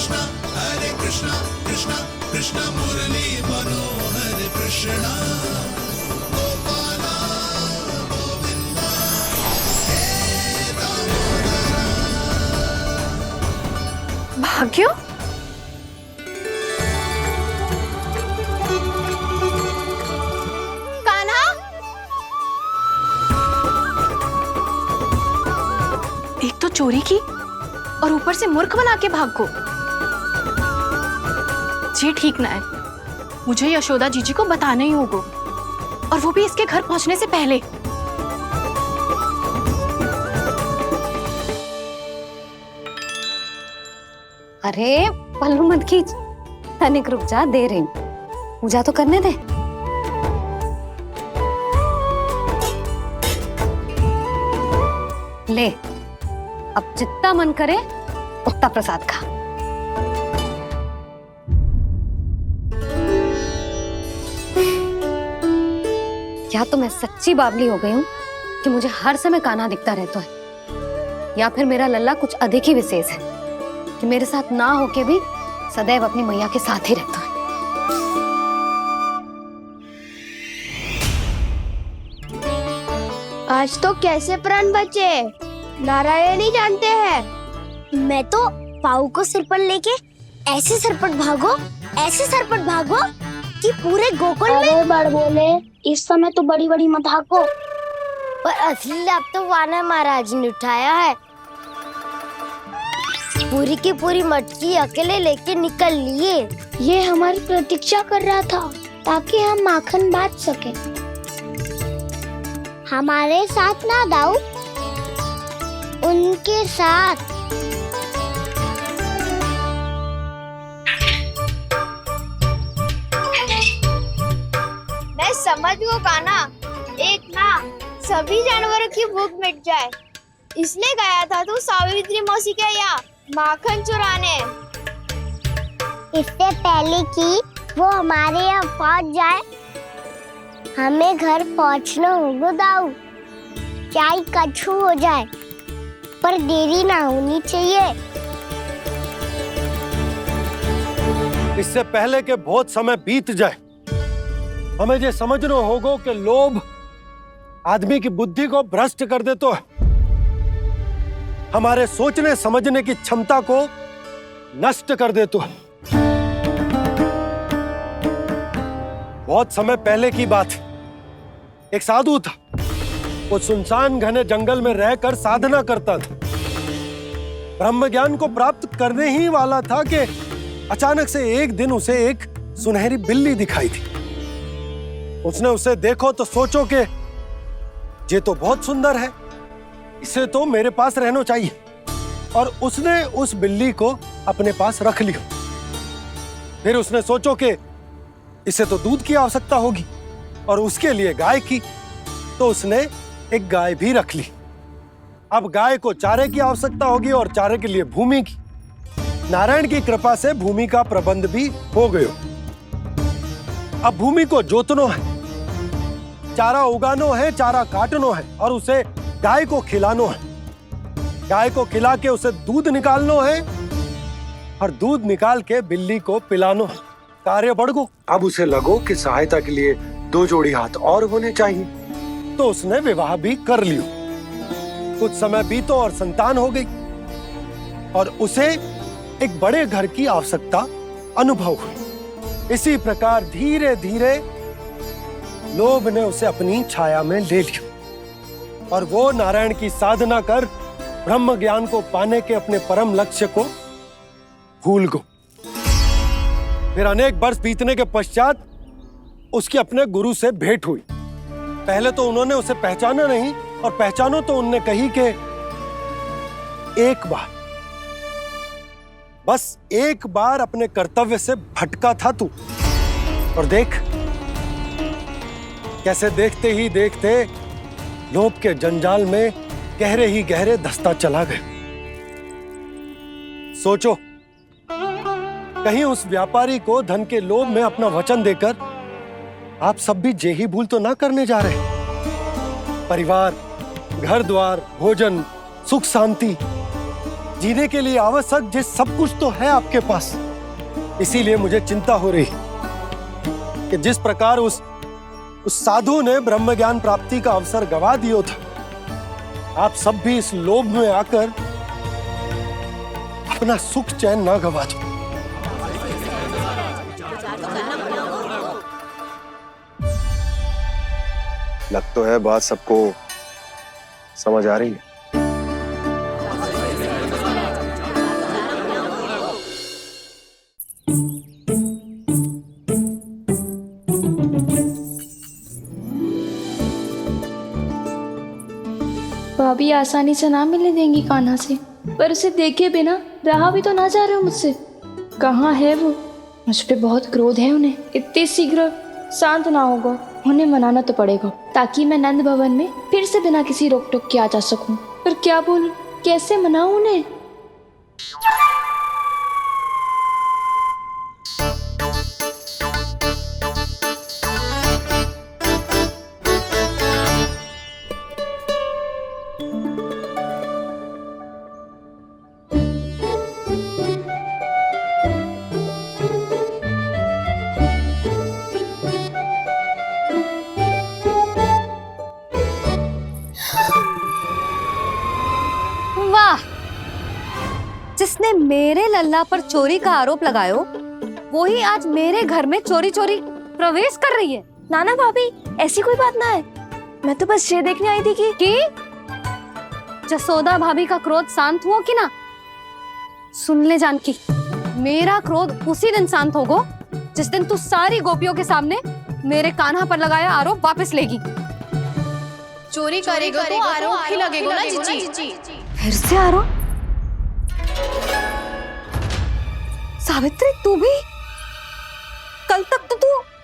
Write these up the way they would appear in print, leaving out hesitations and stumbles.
कृष्णा कृष्णा कृष्णा मुरली मनोहर कृष्णा गोपाला गोविंदा हे दामोदरा। भाग्य, कान्हा, एक तो चोरी की और ऊपर से मूर्ख बना के भाग को। ये ठीक ना है, मुझे यशोदा जीजी को बताना ही होगा, और वो भी इसके घर पहुंचने से पहले। अरे पल्लू मत खींच, तनिक रुक जा, दे रही हूँ, पूजा तो करने दे। ले, अब जितना मन करे उतना प्रसाद खा। या तो मैं सच्ची बावली हो गई हूँ कि मुझे हर समय कान्हा दिखता रहता है, या फिर मेरा लल्ला कुछ अधिक ही विशेष है कि मेरे साथ ना होके भी सदैव अपनी मैया के साथ ही रहता है। आज तो कैसे प्राण बचे, नारायण ही जानते हैं। मैं तो पाऊ को सिर पर लेके ऐसे सरपट भागो कि पूरे गोकुल में। अरे बड़ बोले, इस समय तो बड़ी बड़ी मत हाको। पर असली लाभ तो वानर महाराज ने उठाया है। पूरी की पूरी मटकी अकेले लेके निकल लिए। ये हमारी प्रतीक्षा कर रहा था ताकि हम माखन बांट सके। हमारे साथ ना दाऊ, उनके साथ। मैं समझ गो कान्हा, एक ना सभी जानवरों की भूख मिट जाए, इसलिए गया था तू सावित्री मौसी के यहाँ माखन चुराने। इससे पहले कि वो हमारे यहाँ पहुँच जाए, हमें घर पहुँचना होगा दाऊ, चाहे कछु हो जाए, पर देरी ना होनी चाहिए। इससे पहले कि बहुत समय बीत जाए, हमें ये समझना होगा कि लोभ आदमी की बुद्धि को भ्रष्ट कर देता है, हमारे सोचने समझने की क्षमता को नष्ट कर देता है। बहुत समय पहले की बात, एक साधु था, वो सुनसान घने जंगल में रहकर साधना करता था। ब्रह्म ज्ञान को प्राप्त करने ही वाला था कि अचानक से एक दिन उसे एक सुनहरी बिल्ली दिखाई थी। उसने उसे देखो तो सोचो कि ये तो बहुत सुंदर है, इसे तो मेरे पास रहना चाहिए, और उसने उस बिल्ली को अपने पास रख लिया। फिर उसने सोचो कि इसे तो दूध की आवश्यकता होगी और उसके लिए गाय की, तो उसने एक गाय भी रख ली। अब गाय को चारे की आवश्यकता होगी और चारे के लिए भूमि की। नारायण की कृपा से भूमि का प्रबंध भी हो गयो। अब भूमि को जोतनो है, चारा उगानो है, चारा काटनो है, और उसे गाय को खिलानो है। गाय को खिला के उसे दूध निकालनो है, और दूध निकाल के बिल्ली को पिलानो है। कार्य बढ़ गो। अब उसे लगो कि सहायता के लिए 2 जोड़ी हाथ और होने चाहिए, तो उसने विवाह भी कर लियो। कुछ समय बीतो और संतान हो गई, और उसे एक बड़े घर की आवश्यकता अनुभव हुई। इसी प्रकार धीरे धीरे लोभ ने उसे अपनी छाया में ले लिया, और वो नारायण की साधना कर ब्रह्म ज्ञान को पाने के अपने परम लक्ष्य को भूल गो। फिर अनेक वर्ष बीतने के पश्चात उसकी अपने गुरु से भेंट हुई। पहले तो उन्होंने उसे पहचाना नहीं, और पहचानो तो उनने कही कि एक बार, बस एक बार अपने कर्तव्य से भटका था तू, और देख कैसे देखते ही देखते लोभ के जंजाल में गहरे ही गहरे धंसता चला गया। सोचो, कहीं उस व्यापारी को धन के लोभ में अपना वचन देकर आप सब भी जे ही भूल तो ना करने जा रहे। परिवार, घर द्वार, भोजन, सुख शांति, जीने के लिए आवश्यक जिस सब कुछ तो है आपके पास। इसीलिए मुझे चिंता हो रही कि जिस प्रकार उस साधु ने ब्रह्म ज्ञान प्राप्ति का अवसर गवा दिया था, आप सब भी इस लोभ में आकर अपना सुख चैन ना गवा दो। लग तो है बात सबको समझ आ रही है। भाभी आसानी से ना मिलने देंगी कान्हा से, पर उसे देखे बिना रहा भी तो ना जा रहे हो मुझसे। कहाँ है वो? मुझ पे बहुत क्रोध है उन्हें। इतनी शीघ्र शांत ना होगा, उन्हें मनाना तो पड़ेगा ताकि मैं नंद भवन में फिर से बिना किसी रोक टोक के आ जा सकूं। पर क्या बोलूं, कैसे मनाऊं उन्हें? वाह, जिसने मेरे लल्ला पर चोरी का आरोप लगायो, वो ही आज मेरे घर में चोरी चोरी प्रवेश कर रही है। नाना भाभी, ऐसी कोई बात ना है, मैं तो बस ये देखने आई थी कि जसोदा भाभी का क्रोध शांत हुआ कि ना? सुन ले जानकी, मेरा क्रोध उसी दिन शांत होगा जिस दिन तू सारी गोपियों के सामने मेरे कान्हा पर लगाया आरोप वापस लेगी। चोरी करेगा तो आरोप ही लगेगा ना जीजी। फिर से आरोप? सावित्री, तू भी?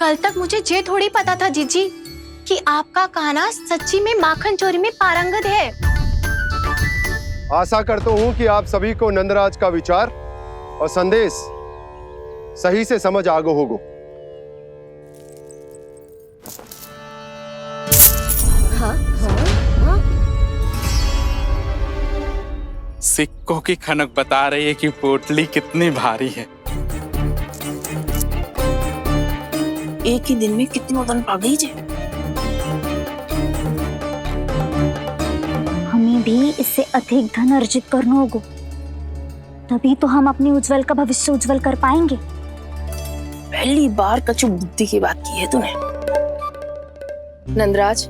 कल तक मुझे ये थोड़ी पता था जीजी कि आपका कान्हा सच्ची में माखन चोरी में पारंगत है। आशा करता हूं कि आप सभी को नंदराज का विचार और संदेश सही से समझ आ गो होगो। सिक्कों की खनक बता रही है कि पोटली कितनी भारी है। एक ही दिन में कितनी धन पा गई जे। हमें भी इससे अधिक धन अर्जित करना होगा, तभी तो हम अपने उज्जवल का भविष्य उज्जवल कर पाएंगे। पहली बार कछु बुद्धि की बात की है तूने। नंदराज,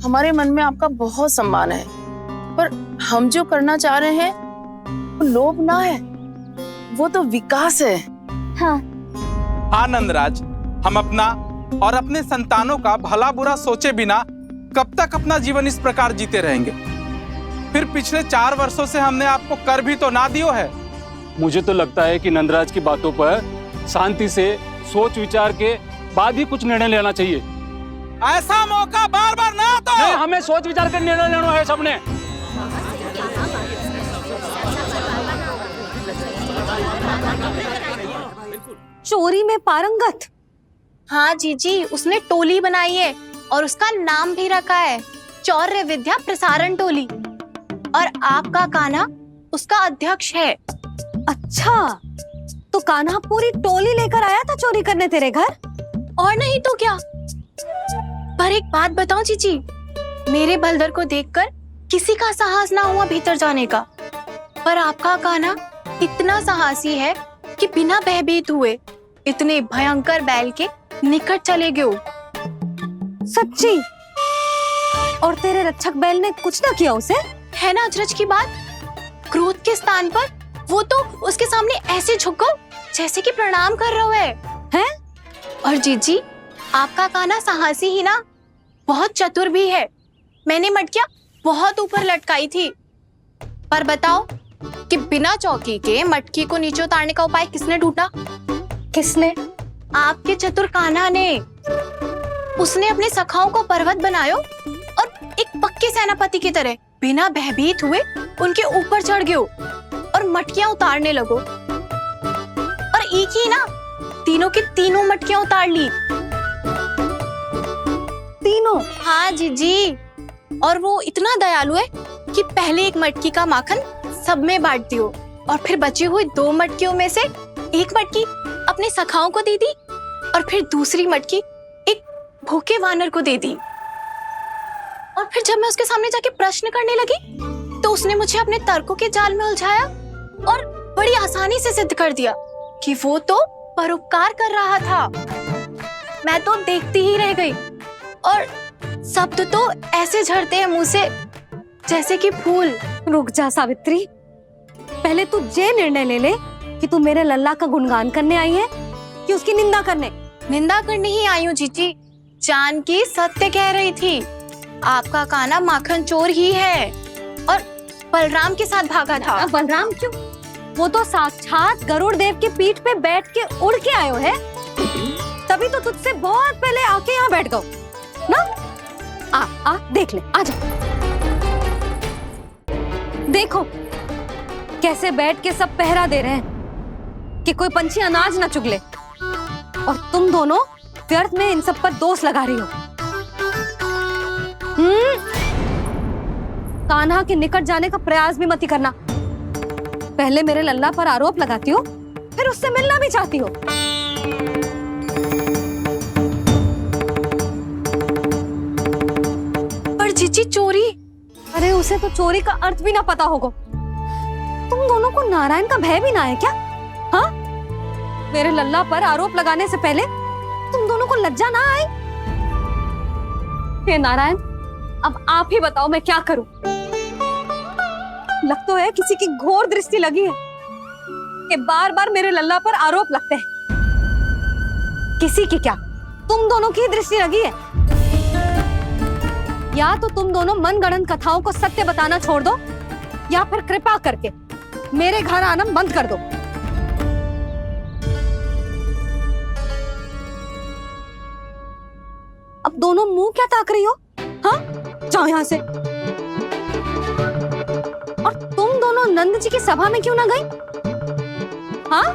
हमारे मन में आपका बहुत सम्मान है, पर हम जो करना चाह रहे हैं वो लोभ ना है, वो तो विकास है। हाँ नंदराज, हम अपना और अपने संतानों का भला बुरा सोचे बिना कब तक अपना जीवन इस प्रकार जीते रहेंगे? फिर पिछले 4 वर्षों से हमने आपको कर भी तो ना दियो है। मुझे तो लगता है कि नंदराज की बातों पर शांति से सोच विचार के बाद ही कुछ निर्णय लेना चाहिए। ऐसा मौका बार बार ना आता। नहीं, हमें सोच विचार कर निर्णय लेना है सबने। चोरी में पारंगत? हाँ जीजी, उसने टोली बनाई है और उसका नाम भी रखा है चौर्य विद्या प्रसारण टोली, और आपका कान्हा उसका अध्यक्ष है। अच्छा, तो कान्हा पूरी टोली लेकर आया था चोरी करने तेरे घर? और नहीं तो क्या। पर एक बात बताऊं जीजी, मेरे बलदर को देखकर किसी का साहस ना हुआ भीतर जाने का, पर आपका कान्हा इतना साहसी है कि बिना भयभीत हुए इतने भयंकर बैल के निकट चले गए। सच्ची? और तेरे रक्षक बैल ने कुछ ना किया उसे? है ना अचरज की बात। क्रोध के स्थान पर वो तो उसके सामने ऐसे झुको जैसे कि प्रणाम कर रहा है। और जीजी, आपका कान्हा साहसी ही ना, बहुत चतुर भी है। मैंने मटकियां बहुत ऊपर लटकाई थी, पर बताओ कि बिना चौकी के मटकी को नीचे उतारने का उपाय किसने ढूंढा? किसने? आपके चतुर कान्हा ने। उसने अपने सखाओं को पर्वत बनायो और एक पक्के सेनापति की तरह बिना भयभीत हुए उनके ऊपर चढ़ गयो और मटकियां उतारने लगो। और एक ही ना, तीनों की तीनों मटकियां उतार ली। तीनों? हाँ जीजी, और वो इतना दयालु है कि पहले एक मटकी का माखन सब में बांटती हूँ और फिर बची हुई 2 मटकियों में से एक मटकी अपने सखाओं को दे दी और फिर दूसरी मटकी एक भूखे वानर को दे दी। और फिर जब मैं उसके सामने जाके प्रश्न करने लगी तो उसने मुझे अपने तर्कों के जाल में उलझाया और बड़ी आसानी से सिद्ध कर दिया कि वो तो परोपकार कर रहा था। मैं तो देखती ही रह गई और शब्द तो ऐसे झड़ते हैं मुंह से जैसे कि फूल। रुक जा सावित्री, पहले तू ये निर्णय ले ले कि तू मेरे लल्ला का गुणगान करने आई है कि उसकी निंदा करने। निंदा करने ही आई हूँ जीजी। जानकी सत्य कह रही थी, आपका कान्हा माखन चोर ही है और बलराम के साथ भागा था। बलराम क्यों? वो तो साक्षात गरुड़ देव की पीठ पे बैठ के उड़ के आयो है, तभी तो तुझसे बहुत पहले आके यहाँ बैठ गओ ना। आ देख ले, आ जा। देखो कैसे बैठ के सब पहरा दे रहे हैं कि कोई पंछी अनाज ना चुगले, और तुम दोनों व्यर्थ में इन सब पर दोष लगा रही हो। कान्हा के निकट जाने का प्रयास भी मत ही करना। पहले मेरे लल्ला पर आरोप लगाती हो, फिर उससे मिलना भी चाहती हो। पर जीजी चोरी, अरे उसे तो चोरी का अर्थ भी ना पता होगा। तुम दोनों को नारायण का भय भी ना है क्या? हाँ, मेरे लल्ला पर आरोप लगाने से पहले तुम दोनों को लज्जा ना आई? हे नारायण, अब आप ही बताओ मैं क्या करूं। लग तो है किसी की घोर दृष्टि लगी है कि बार बार मेरे लल्ला पर आरोप लगते हैं। किसी की क्या, तुम दोनों की दृष्टि लगी है। या तो तुम दोनों मनगढ़ंत कथाओं को सत्य बताना छोड़ दो, या फिर कृपा करके मेरे घर आना बंद कर दो। अब दोनों मुंह क्या ताक रही हो? हाँ, जाओ यहां से। और तुम दोनों नंद जी की सभा में क्यों ना गई? हाँ,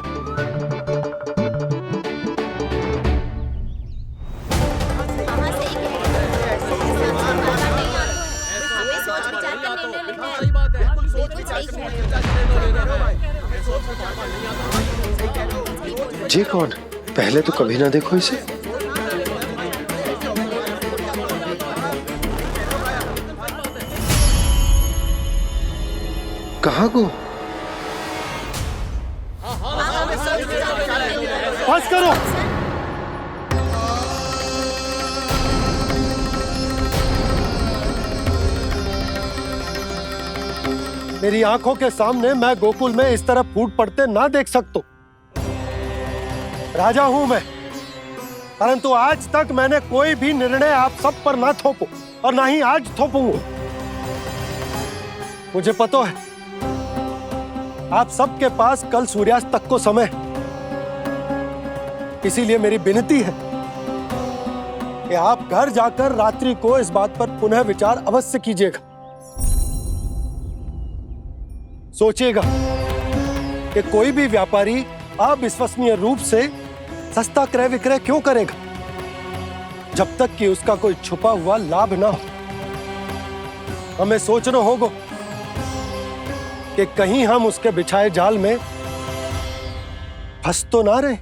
जी कौन? पहले तो कभी ना देखो इसे। कहाँ को? बस करो। मेरी आंखों के सामने मैं गोकुल में इस तरह फूट पड़ते ना देख सकता। राजा हूं मैं, परंतु आज तक मैंने कोई भी निर्णय आप सब पर ना थोपो और ना ही आज थोपूंगा। मुझे पता है आप सबके पास कल सूर्यास्त तक को समय, इसीलिए मेरी विनती है कि आप घर जाकर रात्रि को इस बात पर पुनः विचार अवश्य कीजिएगा। सोचिएगा कि कोई भी व्यापारी अविश्वसनीय रूप से सस्ता क्रय विक्रय क्यों करेगा जब तक कि उसका कोई छुपा हुआ लाभ ना हो। हमें सोचना होगा कि कहीं हम उसके बिछाए जाल में फंस तो ना रहे।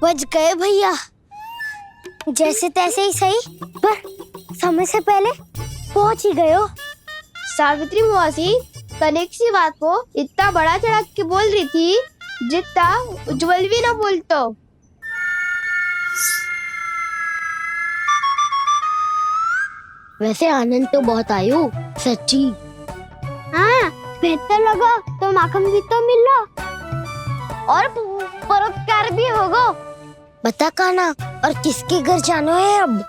बच गए भैया, जैसे तैसे ही सही, पर समय से पहले पहुंच ही गए हो। सावित्री मौसी कनेक सी बात को इतना बड़ा चढ़ा के बोल रही थी जितना उज्जवल भी ना बोलतो। वैसे आनंद तो बहुत आयो, सच्ची। हाँ, बेहतर लगा तो माखन भी तो मिल रहा और परोपकार भी होगा। बता कान्हा, और किसके घर जाना है अब?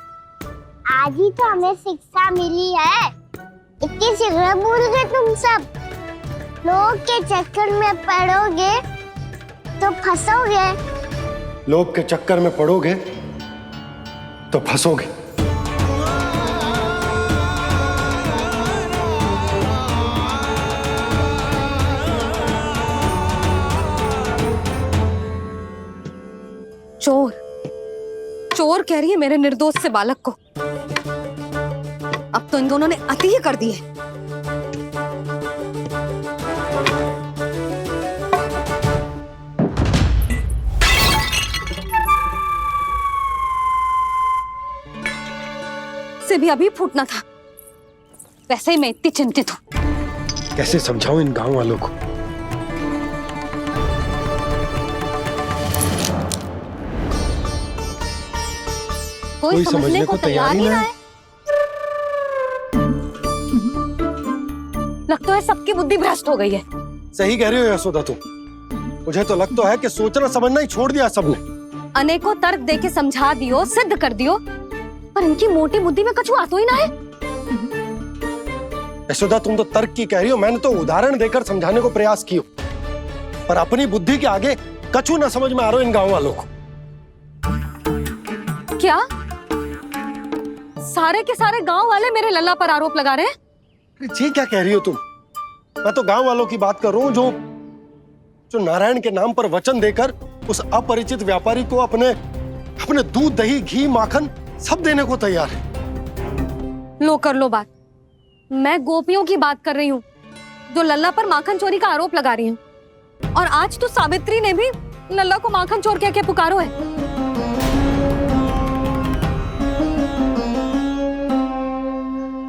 आज ही तो हमें शिक्षा मिली है, इतनी शीघ्र भूल गए तुम सब। लोग के चक्कर में पड़ोगे तो फंसोगे। लोग के चक्कर में पड़ोगे तो फंसोगे। चोर, चोर कह रही है मेरे निर्दोष से बालक को। अब तो इन दोनों ने अति ही कर दी है। से भी अभी फूटना था। वैसे ही मैं इतनी चिंतित हूं। कैसे समझाऊं इन गांव वालों को? कोई समझने को तैयार ही ना है। लगता है सबकी बुद्धि भ्रष्ट हो गई है। सही कह रही हो यशोदा तुम। मुझे तो लगता है कि सोचना समझना ही छोड़ दिया सबने। अनेकों तर्क देके समझा दियो, सिद्ध कर दियो, पर इनकी मोटी बुद्धि में कछु आतो ही ना है। यशोदा तुम तो तर्क की कह रही हो, मैंने तो उदाहरण देकर समझाने को प्रयास किया, पर अपनी बुद्धि के आगे कछु ना समझ में आ रहा इन गांव वालों को। क्या सारे के सारे गांव वाले मेरे लल्ला पर आरोप लगा रहे हैं? जी क्या कह रही हो तुम? मैं तो गांव वालों की बात कर रहा हूं जो नारायण के नाम पर वचन देकर उस अपरिचित व्यापारी को अपने दूध, दही, घी, माखन सब देने को तैयार है। लो कर लो बात। मैं गोपियों की बात कर रही हूँ जो लल्ला पर माखन चोरी का आरोप लगा रही हूँ। और आज तो सावित्री ने भी लल्ला को माखन चोर कह के पुकारो है।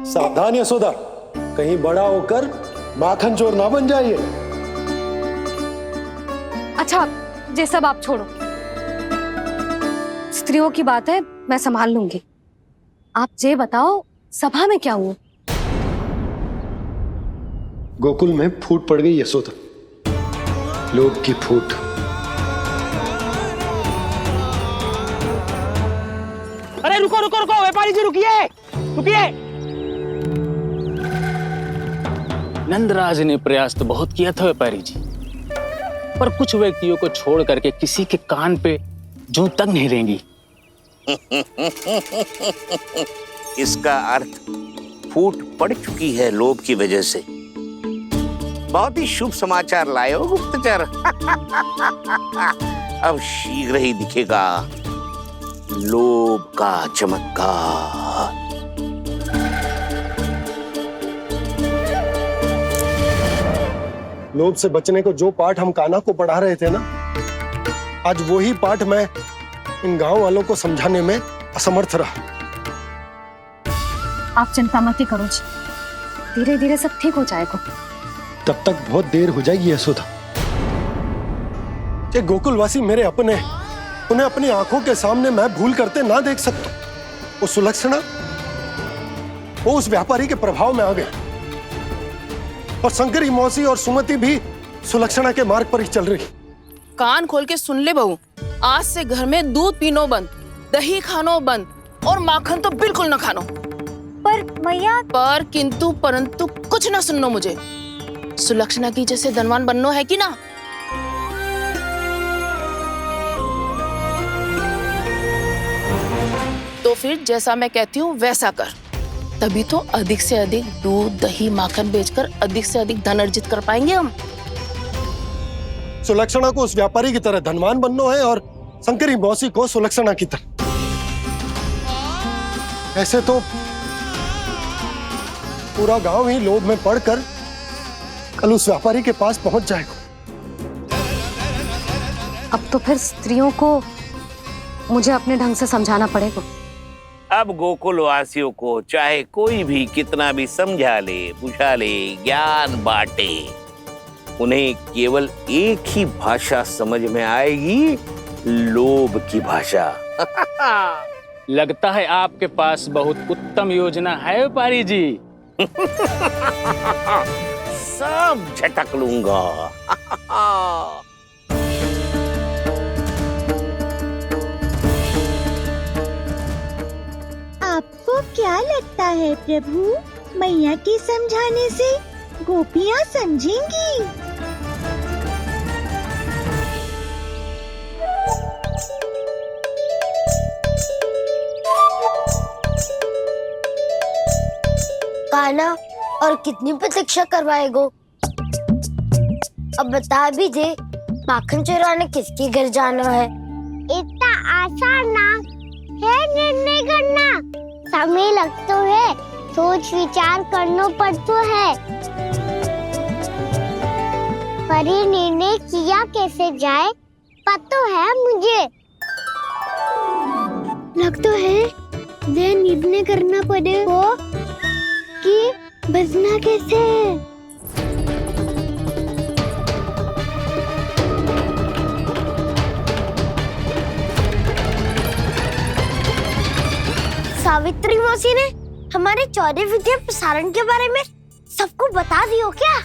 सावधान यशोदा, कहीं बड़ा होकर माखन चोर ना बन जाइए। अच्छा, ये सब आप छोड़ो। स्त्रियों की बात है, मैं संभाल लूंगी। आप ये बताओ सभा में क्या हुआ? गोकुल में फूट पड़ गई यशोदा, लोभ की फूट। अरे रुको रुको रुको, व्यापारी जी रुकिए रुकिए। नंदराज ने प्रयास तो बहुत किया था व्यापारी जी, पर कुछ व्यक्तियों को छोड़ करके किसी के कान पे जूं तक नहीं रेंगी। इसका अर्थ फूट पड़ चुकी है लोभ की वजह से। बहुत ही शुभ समाचार लाए हो गुप्तचर। अब शीघ्र ही दिखेगा लोभ का चमत्कार। लोभ से बचने को जो पाठ हम कान्हा को पढ़ा रहे थे ना, आज वही पाठ मैं इन गांव वालों को समझाने में असमर्थ रहा। आप चिंता मत करो जी, धीरे धीरे सब ठीक हो जाएगा। तब तक बहुत देर हो जाएगी यशोदा। ये गोकुलवासी मेरे अपने, उन्हें अपनी आंखों के सामने मैं भूल करते ना देख सकता। वो सुलक्षणा, वो उस व्यापारी के प्रभाव में आ गए, और शंकरी मौसी और सुमति भी सुलक्षणा के मार्ग पर ही चल रही। कान खोल के सुन ले बहू, आज से घर में दूध पीनो बंद, दही खानो बंद, और माखन तो बिल्कुल न खानो। पर मैया, पर किंतु परंतु कुछ ना सुननो मुझे। सुलक्षणा की जैसे धनवान बननो है कि ना? तो फिर जैसा मैं कहती हूँ वैसा कर, तभी तो अधिक से अधिक दूध, दही, माखन बेचकर अधिक से अधिक धन अर्जित कर पाएंगे हम। सुलक्षणा को उस व्यापारी की तरह धनवान बनना है और शंकरी मौसी को सुलक्षणा की तरह। ऐसे तो पूरा गांव ही लोभ में पड़कर कल उस व्यापारी के पास पहुंच जाएगा। अब तो फिर स्त्रियों को मुझे अपने ढंग से समझाना पड़ेगा। अब गोकुल वासियों को चाहे कोई भी कितना भी समझा ले, बुझा ले, ज्ञान बांटे, उन्हें केवल एक ही भाषा समझ में आएगी, लोभ की भाषा। लगता है आपके पास बहुत उत्तम योजना है व्यापारी जी। सब झटक लूंगा। आपको क्या लगता है प्रभु, मैया के समझाने से गोपियाँ समझेंगी? कान्हा, और कितनी प्रतीक्षा करवाएगो? अब बता भी दे, माखन चुराने किसके घर जाना है? इतना आसान ना है निर्णय करना। समय लग तो है, सोच विचार करना पड़ता है, पर ये निर्णय किया कैसे जाए पता है मुझे। लगता है ये निर्णय करना पड़ेगा कि बचना कैसे है। सावित्री मौसी ने हमारे चौदह विद्या प्रसारण के बारे में सबको बता दियो क्या?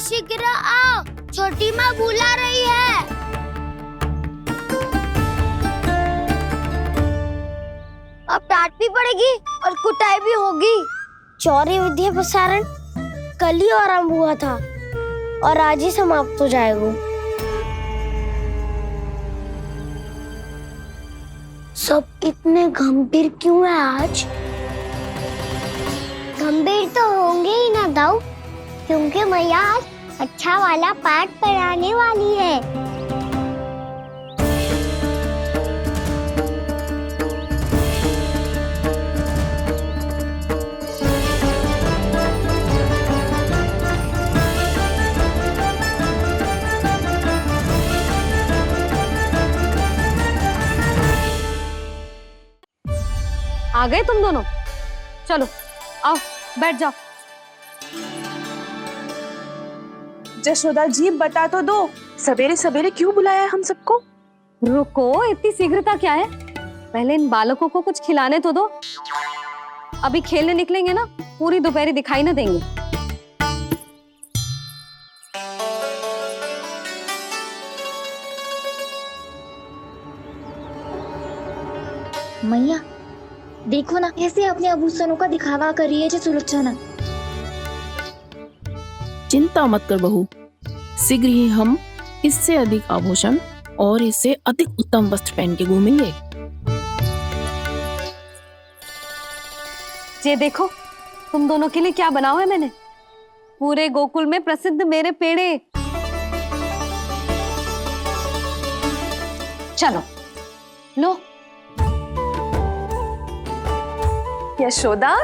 शीघ्र आओ, छोटी माँ बुला रही है। अब डांट भी पड़ेगी और कुटाई भी होगी। चौरी विद्या प्रसारण कल ही आरंभ हुआ था और आज ही समाप्त हो जाएगा। सब इतने गंभीर क्यों है आज? गंभीर तो होंगे ही ना दाऊ, क्योंकि मैया आज अच्छा वाला पाठ पढ़ाने वाली है। आ गए तुम दोनों? चलो आओ बैठ जाओ। जशोदा जी बता तो दो, सवेरे सवेरे क्यों बुलाया हम सबको? रुको, इतनी शीघ्रता क्या है? पहले इन बालकों को कुछ खिलाने तो दो। अभी खेलने निकलेंगे ना, पूरी दोपहरी दिखाई ना देंगे। मैया देखो ना कैसे अपने आभूषणों का दिखावा कर रही है जी सुलोचना। चिंता मत कर बहू, शीघ्र ही हम इससे अधिक आभूषण और इससे अधिक उत्तम वस्त्र पहन के घूमेंगे। ये देखो तुम दोनों के लिए क्या बनाओ है मैंने। पूरे गोकुल में प्रसिद्ध मेरे पेड़े। चलो लो। यशोदा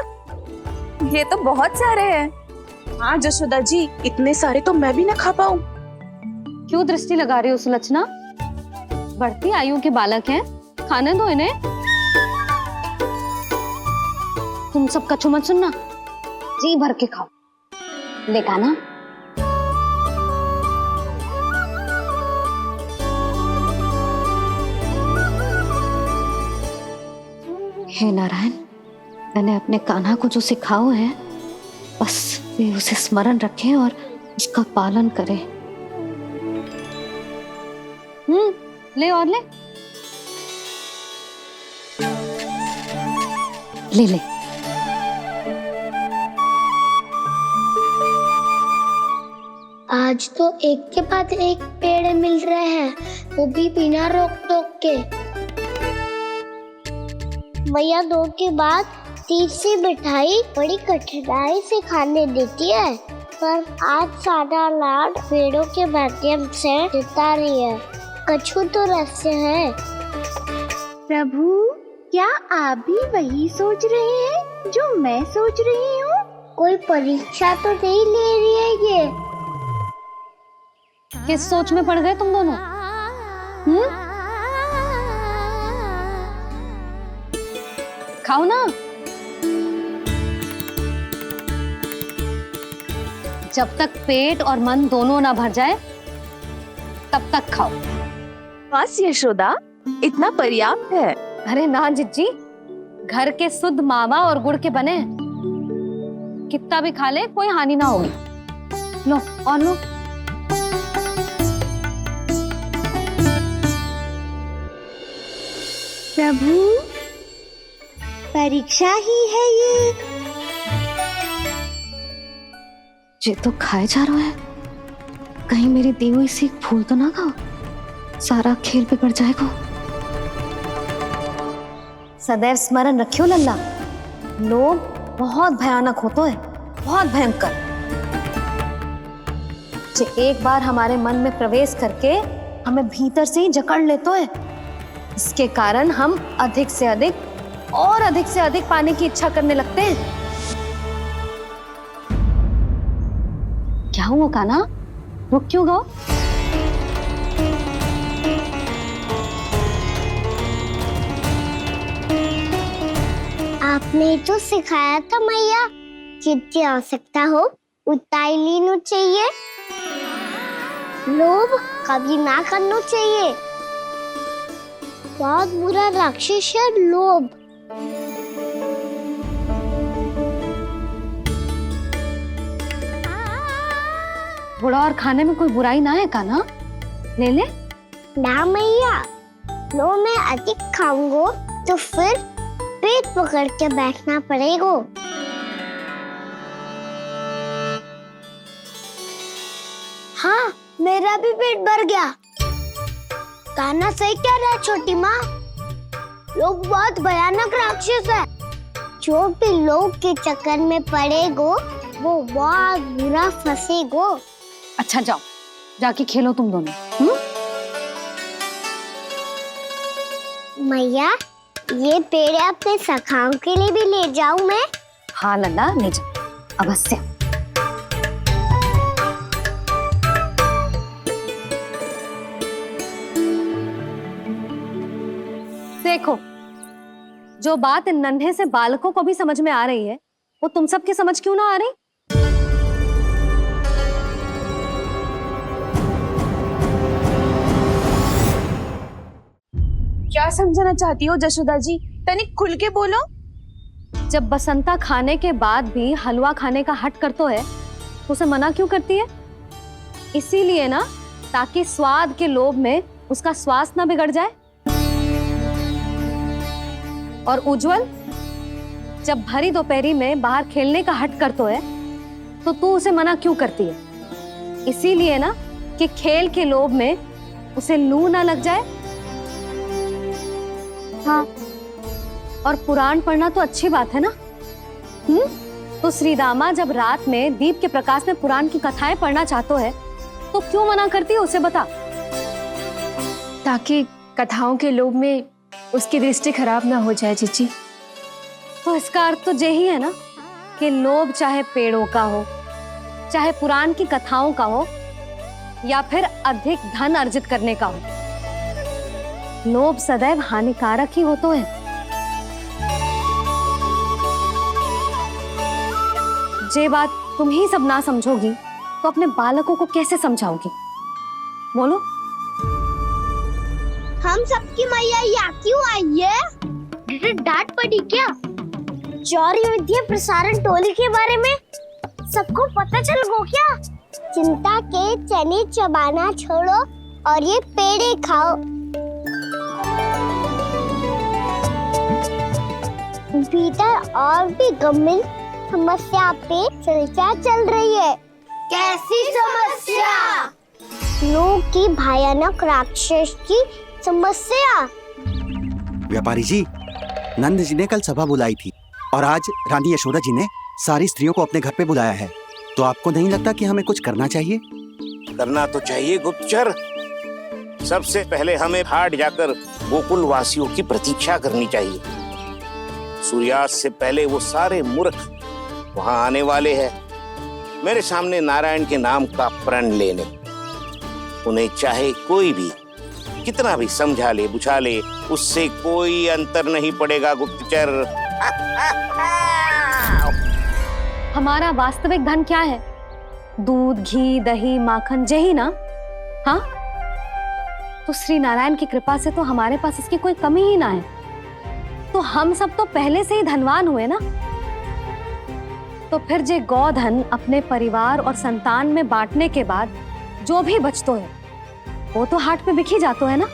ये तो बहुत सारे हैं। हाँ जशोदा जी, इतने सारे तो मैं भी ना खा पाऊं। क्यों दृष्टि लगा रही हो सुलोचना? बढ़ती आयु के बालक हैं, खाने दो इन्हें। तुम सब कछु मत सुनना, जी भर के खाओ। देखा ना? हे नारायण, मैंने अपने कान्हा को जो सिखाओ है बस वे उसे स्मरण रखें और उसका पालन करें। ले और ले ले ले। आज तो एक के बाद एक पेड़ मिल रहे हैं, वो भी बिना रोक टोक के। मैया दो के बाद तीसरी मिठाई बड़ी कठिनाई से खाने देती है, पर आज सादा लाड पेड़ों के माध्यम से जिता रही है। कछु तो रहस्य है। प्रभु, क्या आप भी वही सोच रहे हैं जो मैं सोच रही हूँ? कोई परीक्षा तो नहीं ले रही है ये? किस सोच में पड़ गए तुम दोनों? खाओ ना। जब तक पेट और मन दोनों ना भर जाए तब तक खाओ। बस यशोदा, इतना पर्याप्त है। अरे ना जिज्जी, घर के शुद्ध मावा और गुड़ के बने, कितना भी खा ले कोई हानि ना होगी। लो और लो। प्रभु, परीक्षा ही है ये। ये तो खाए जा रहा है, कहीं मेरी दी हुई सीख भूल तो ना गो, सारा खेल बिगड़ जाएगा। सदैव स्मरण रखियो लल्ला, लोभ बहुत भयानक होता है, बहुत भयंकर। जो एक बार हमारे मन में प्रवेश करके हमें भीतर से ही जकड़ लेते है, इसके कारण हम अधिक से अधिक पाने की इच्छा करने लगते हैं। क्या हुआ कान्हा, रुक क्यों गो? आपने तो सिखाया था मैया, जितनी आवश्यकता हो उतना ही लेना चाहिए, लोभ कभी ना करना चाहिए। बहुत बुरा राक्षस है लोभ। थोड़ा और खाने में कोई बुराई ना है कान्हा, ले ले। ना मैया, लो मैं अधिक खाऊंगा तो फिर पेट पकड़ के बैठना पड़ेगा। हाँ, मेरा भी पेट भर गया। कान्हा सही कह रहा है छोटी माँ, लोग बहुत भयानक राक्षस है। जो भी लोग के चक्कर में पड़ेगो वो बहुत बुरा फंसेगो। अच्छा जाओ, जाके खेलो तुम दोनों। मैया, ये पेड़ अपने सखाओं के लिए भी ले जाऊं मैं? हाँ लल्ला, ले जाओ अवश्य। देखो, जो बात इन नन्हे से बालकों को भी समझ में आ रही है, वो तुम सबकी समझ क्यों ना आ रही? क्या समझाना चाहती हो जशोदा जी, तनिक खुल के बोलो। जब बसंता खाने के बाद भी हलवा खाने का हट करतो है, तो उसे मना क्यों करती है? इसीलिए ना, ताकि स्वाद के लोभ में उसका स्वास्थ्य ना बिगड़ जाए। और उज्जवल, जब भरी दोपहरी में बाहर खेलने का हट करतो है, तो तू उसे मना क्यों करती है? इसीलिए ना, कि खेल के लोभ में उसे लू ना लग जाए। हाँ, और पुराण पढ़ना तो अच्छी बात है ना। तो श्रीदामा जब रात में दीप के प्रकाश में पुराण की कथाएं पढ़ना चाहतो है, तो क्यों मना करती है? उसे बता। ताकि कथाओं के लोभ में उसकी दृष्टि खराब ना हो जाए जीजी। तो इसका अर्थ तो यही है ना, कि लोभ चाहे पेड़ों का हो, चाहे पुराण की कथाओं का हो, या फिर अधिक धन अर्जित करने का हो, लोभ सदैव हानिकारक ही होता है। जे बात तुम ही सब ना समझोगी, तो अपने बालकों को कैसे समझाओगी? बोलो। हम सबकी मैया यहाँ क्यों आई है? डांट पड़ी क्या? चौरी विद्या प्रसारण टोली के बारे में सबको पता चल गो क्या? चिंता के चने चबाना छोड़ो और ये पेड़े खाओ। भीतर और भी गंभीर समस्या पे चर्चा चल रही है। कैसी समस्या? लोग की भयानक राक्षस की समस्या। व्यापारी जी, नंद जी ने कल सभा बुलाई थी और आज रानी यशोदा जी ने सारी स्त्रियों को अपने घर पे बुलाया है। तो आपको नहीं लगता कि हमें कुछ करना चाहिए? करना तो चाहिए गुप्तचर। सबसे पहले हमें हाट जाकर गोकुल वासियों की प्रतीक्षा करनी चाहिए। सूर्यास्त से पहले वो सारे मूर्ख वहां आने वाले हैं, मेरे सामने नारायण के नाम का प्रण लेने। उन्हें चाहे कोई भी कितना भी समझा ले बुझा ले, उससे कोई अंतर नहीं पड़ेगा गुप्तचर। हमारा वास्तविक धन क्या है? दूध, घी, दही, माखन, यही ना? हाँ, तो श्री नारायण की कृपा से तो हमारे पास इसकी कोई कमी ही ना है। तो हम सब तो पहले से ही धनवान हुए ना। तो फिर जे गोधन अपने परिवार और संतान में बांटने के बाद जो भी बचतो है, वो तो हाट पे बिखी जातो है ना।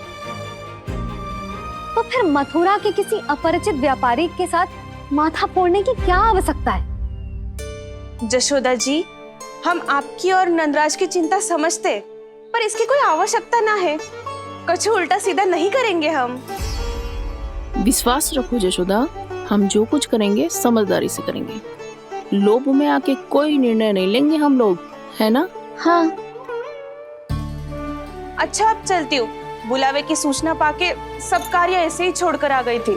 तो फिर मथुरा के किसी अपरिचित व्यापारी के साथ माथा फोड़ने की क्या आवश्यकता है? जशोदा जी, हम आपकी और नंदराज की चिंता समझते, पर इसकी कोई आवश्यकता ना है। कुछ उल्टा सीधा नहीं करेंगे हम। विश्वास रखो जशोदा, हम जो कुछ करेंगे समझदारी से करेंगे। लोभ में आके कोई निर्णय नहीं लेंगे हम लोग, है ना? हाँ। अच्छा, अब चलती हूँ। बुलावे की सूचना पाके सब कार्य ऐसे ही छोड़कर आ गई थी।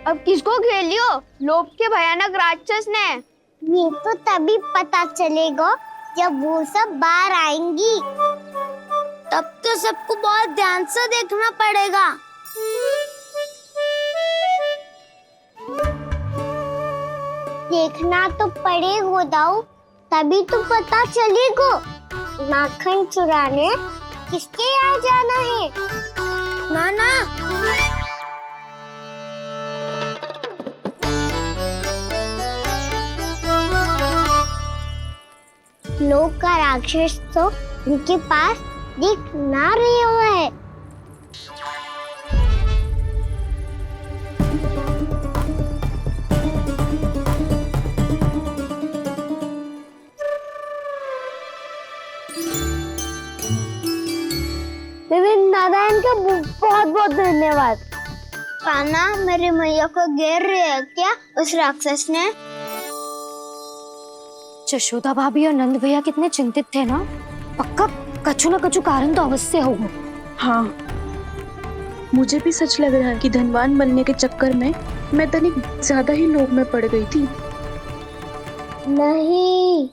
अब किसको घेर लियो? लोभ के भयानक राक्षस ने। ये तो तभी पता चलेगा जब वो सब बाहर आएंगी। तब तो सबको बहुत ध्यान से देखना पड़ेगा। देखना तो पड़ेगा दाऊ, तभी तो पता चलेगा माखन चुराने किसके यहाँ जाना है। नाना, लोग का राक्षस तो उनके पास दिख ना रहे हुआ है। नारायण का बहुत बहुत धन्यवाद। कान्हा, मेरी मैया को घेर रहे है क्या उस राक्षस ने? यशोदा भाभी और नंद भैया कितने चिंतित थे ना। पक्का कछु ना कछु कारण तो अवश्य होगा। हाँ, मुझे भी सच लग रहा है कि धनवान बनने के चक्कर में मैं तनिक ज्यादा ही लोभ में पड़ गई थी। नहीं,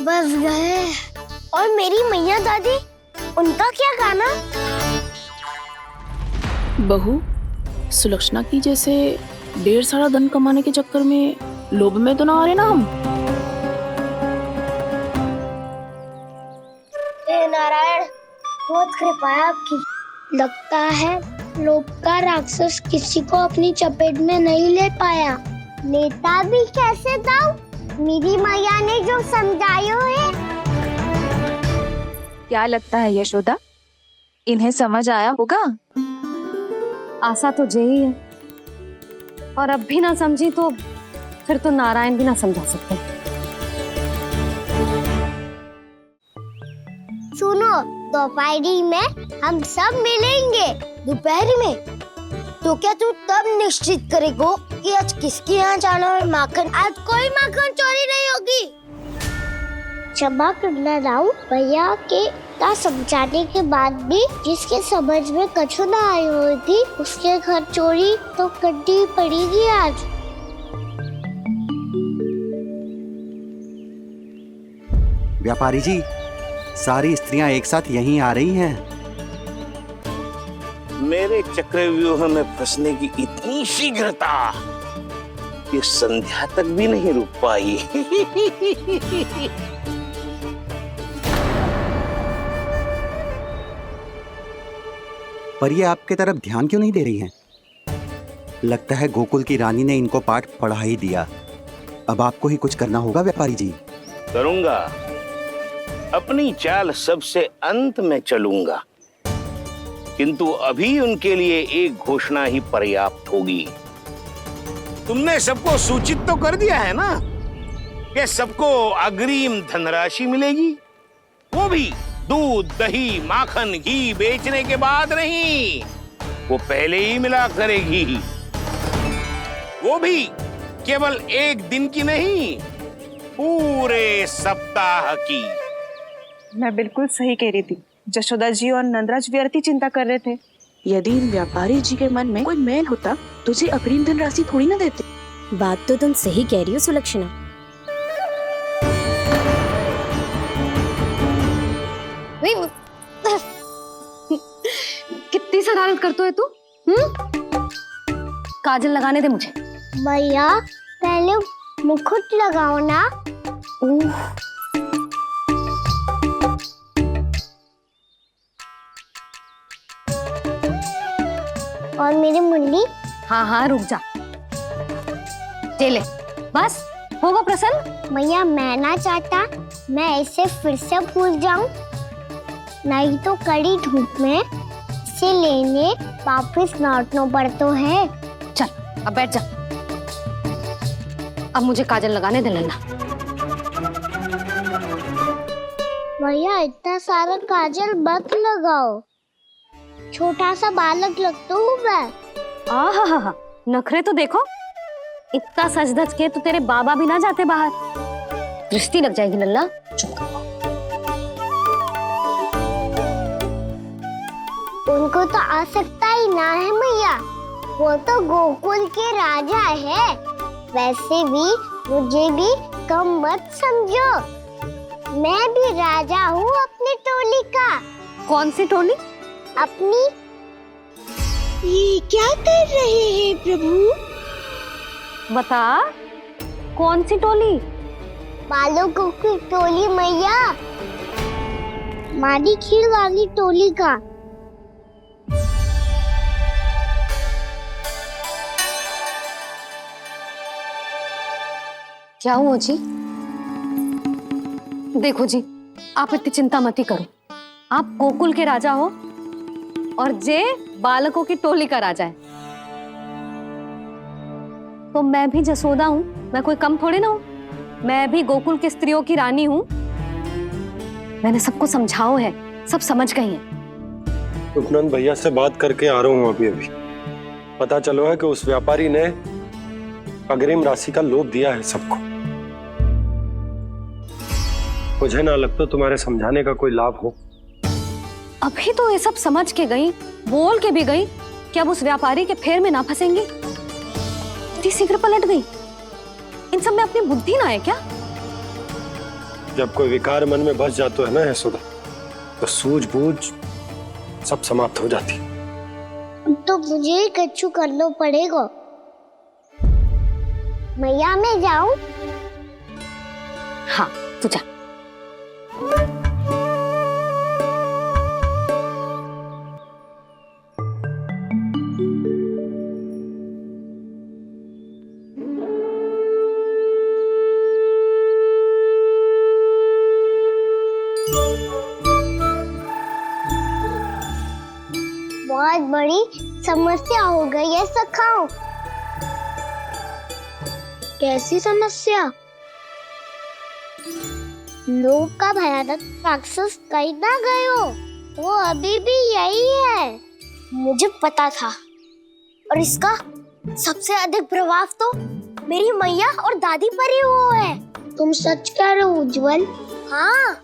बस गए। और मेरी मैया दादी, उनका क्या गाना? बहू, सुलक्षणा की जैसे ढेर सारा धन कमाने के चक्कर में लोभ में तो ना आ रहे ना हम। हे नारायण, बहुत कृपा है आपकी। लगता है लोभ का राक्षस किसी को अपनी चपेट में नहीं ले पाया। लेता भी कैसे दाऊ? मेरी मैया ने जो समझायो है। क्या लगता है यशोदा, इन्हें समझ आया होगा? आशा तो यही है, और अब भी ना समझी तो फिर तो नारायण भी ना समझा सकते। सुनो, दोपहरी में हम सब मिलेंगे। दोपहरी में? तो क्या तू तब निश्चित करेगा कि आज किसके यहाँ जाना है माखन? आज कोई माखन चोरी नहीं होगी। क्षमा करना राव, भैया के का समझाने के बाद भी जिसके समझ में कछु ना आई हुई थी उसके घर चोरी तो करनी पड़ेगी आज। व्यापारी जी, सारी स्त्रियां एक साथ यहीं आ रही हैं। मेरे चक्रव्यूह में फंसने की इतनी शीघ्रता कि संध्या तक भी नहीं रुक पाई। पर ये आपके तरफ ध्यान क्यों नहीं दे रही हैं? लगता है गोकुल की रानी ने इनको पाठ पढ़ा ही दिया। अब आपको ही कुछ करना होगा व्यापारी जी। करूंगा, अपनी चाल सबसे अंत में चलूंगा, किंतु अभी उनके लिए एक घोषणा ही पर्याप्त होगी। तुमने सबको सूचित तो कर दिया है ना कि सबको अग्रिम धनराशि मिलेगी, वो भी दूध, दही, माखन, घी बेचने के बाद नहीं, वो पहले ही मिला करेगी। वो भी केवल एक दिन की नहीं, पूरे सप्ताह की। मैं बिल्कुल सही कह रही थी। जशोदा जी और नंदराज व्यर्थ ही चिंता कर रहे थे। यदि इन व्यापारी जी के मन में कोई मैल होता तुझे अग्रिम धनराशि थोड़ी ना देते। बात तो तुम सही कह रही हो सुलक्षणा। कितनी शरारत करते हो तू? काजल लगाने दे मुझे। भैया, पहले मुकुट लगाओ ना। और मेरी मुन्नी? हाँ हाँ, रुक जा। ले बस, होगा प्रसन्न? भैया, मैं ना चाहता मैं ऐसे फिर से भूल जाऊं, नहीं तो कड़ी धूप में इसे लेने वापस लौटना पड़ता है। चल अब बैठ जा। अब मुझे काजल लगाने दे लल्ला। भैया इतना सारा काजल मत लगाओ, छोटा सा बालक लगता हूँ मैं। आहा, नखरे तो देखो, इतना सज धज के तो तेरे बाबा भी ना जाते बाहर, दृष्टि लग जाएगी लल्ला। उनको तो आ सकता ही ना है मैया, वो तो गोकुल के राजा है। वैसे भी मुझे भी कम मत समझो, मैं भी राजा हूँ अपनी टोली का। कौन सी टोली? अपनी। ये क्या कर रहे हैं प्रभु? बता, कौन सी टोली? बालकों की टोली मैया, मारी खीर वाली टोली का। क्या हुआ जी? देखो जी, आप इतनी चिंता मत करो। आप गोकुल के राजा हो और जे बालकों की टोली का राजा है। तो मैं भी जसोदा हूँ, मैं कोई कम थोड़ी ना हूँ। मैं भी गोकुल की स्त्रियों की रानी हूँ। मैंने सबको समझाओ है, सब समझ गई हैं। उपनंद भैया से बात करके आ रहा हूँ अभी। पता चलो है कि उस व्यापारी ने अग्रिम राशि का लोभ दिया है सबको। मुझे ना लगता तुम्हारे समझाने का कोई लाभ हो। अभी तो ये सब समझ के गई, बोल के भी गई कि अब उस व्यापारी के फेर में ना फंसेंगी। इतनी शीघ्र पलट गई। इन सब में अपनी बुद्धि ना है क्या? जब कोई विकार मन में बस जाता है ना यशोदा, तो सूझबूझ सब समाप्त हो जाती। तो मुझे ही कच्चू करना पड़ेगा। मैया मैं जाऊं? हाँ तू जा। बहुत बड़ी समस्या हो गई है सखाओ। कैसी समस्या? लोभ का भयानक राक्षस कहीं ना गयो, वो अभी भी यही है। मुझे पता था, और इसका सबसे अधिक प्रभाव तो मेरी मैया और दादी पर ही हुआ है। तुम सच कह रहे हो उज्जवल? हाँ।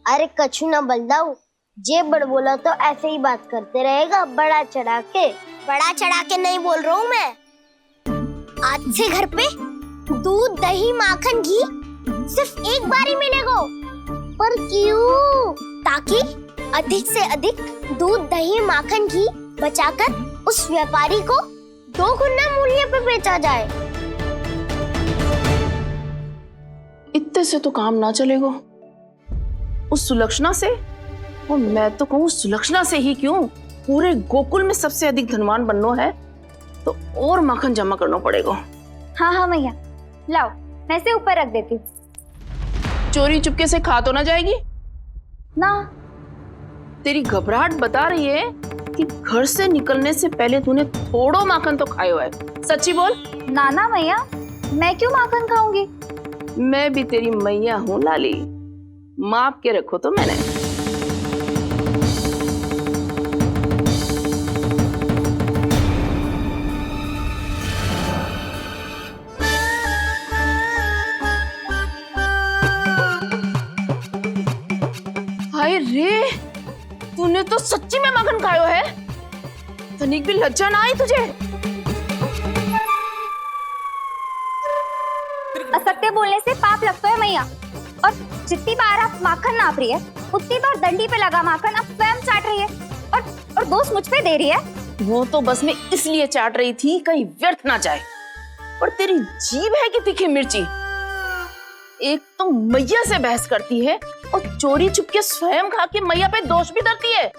अरे कछु ना बलदाऊ, जे बड़ बोला तो ऐसे ही बात करते रहेगा बड़ा चढ़ा के। बड़ा चढ़ा के नहीं बोल रहा हूँ मैं। आज से घर पे दूध दही माखन घी सिर्फ एक बार ही मिलेगा। पर क्यों? ताकि अधिक से अधिक दूध दही माखन घी बचाकर उस व्यापारी को 2 गुना मूल्य पे बेचा जाए। इतने से तो काम ना चलेगा। उस सुलक्षणा से, और मैं तो कहूँ सुलक्षणा से ही क्यों, पूरे गोकुल में सबसे अधिक धनवान बनना है तो और माखन जमा करना पड़ेगा। हाँ हाँ मैया, लाओ मैं से ऊपर रख देती हूँ। चोरी चुपके से खा तो ना जाएगी ना? तेरी घबराहट बता रही है कि घर से निकलने से पहले तूने थोड़ो माखन तो खाया हुआ है। सच्ची बोल। ना ना मैया, मैं क्यों माखन खाऊंगी? मैं भी तेरी मैया हूँ लाली, माप के रखो तो मैंने। हाय रे, तूने तो सच्ची में माखन खायो है। तनिक भी लज्जा ना आई तुझे? असत्य बोलने से पाप लगता है मैया, और जितनी बार आप माखन नाप रही है उतनी बार डंडी पे लगा माखन आप स्वयं चाट रही है, और दोष मुझ पे दे रही है। वो तो बस मैं इसलिए चाट रही थी कहीं व्यर्थ ना जाए। पर तेरी जीभ है कि तीखी मिर्ची। एक तो मैया से बहस करती है और चोरी चुपके स्वयं खा के मैया पे दोष भी धरती है।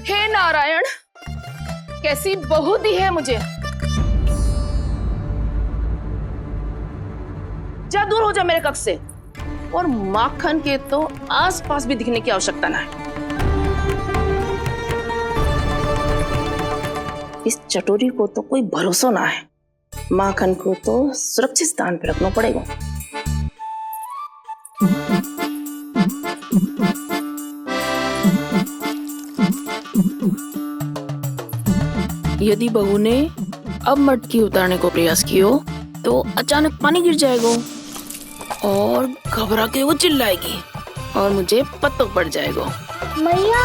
हे नारायण, कैसी बहू दी है मुझे। जा दूर हो जा मेरे कक्ष से, और माखन के तो आसपास भी दिखने की आवश्यकता ना है। इस चटोरी को तो कोई भरोसा ना है। माखन को तो सुरक्षित स्थान पर रखना पड़ेगा। यदि बहू ने अब मटकी उतारने को प्रयास किया तो अचानक पानी गिर जाएगा और घबरा के वो चिल्लाएगी और मुझे पता पड़ जाएगा। मैया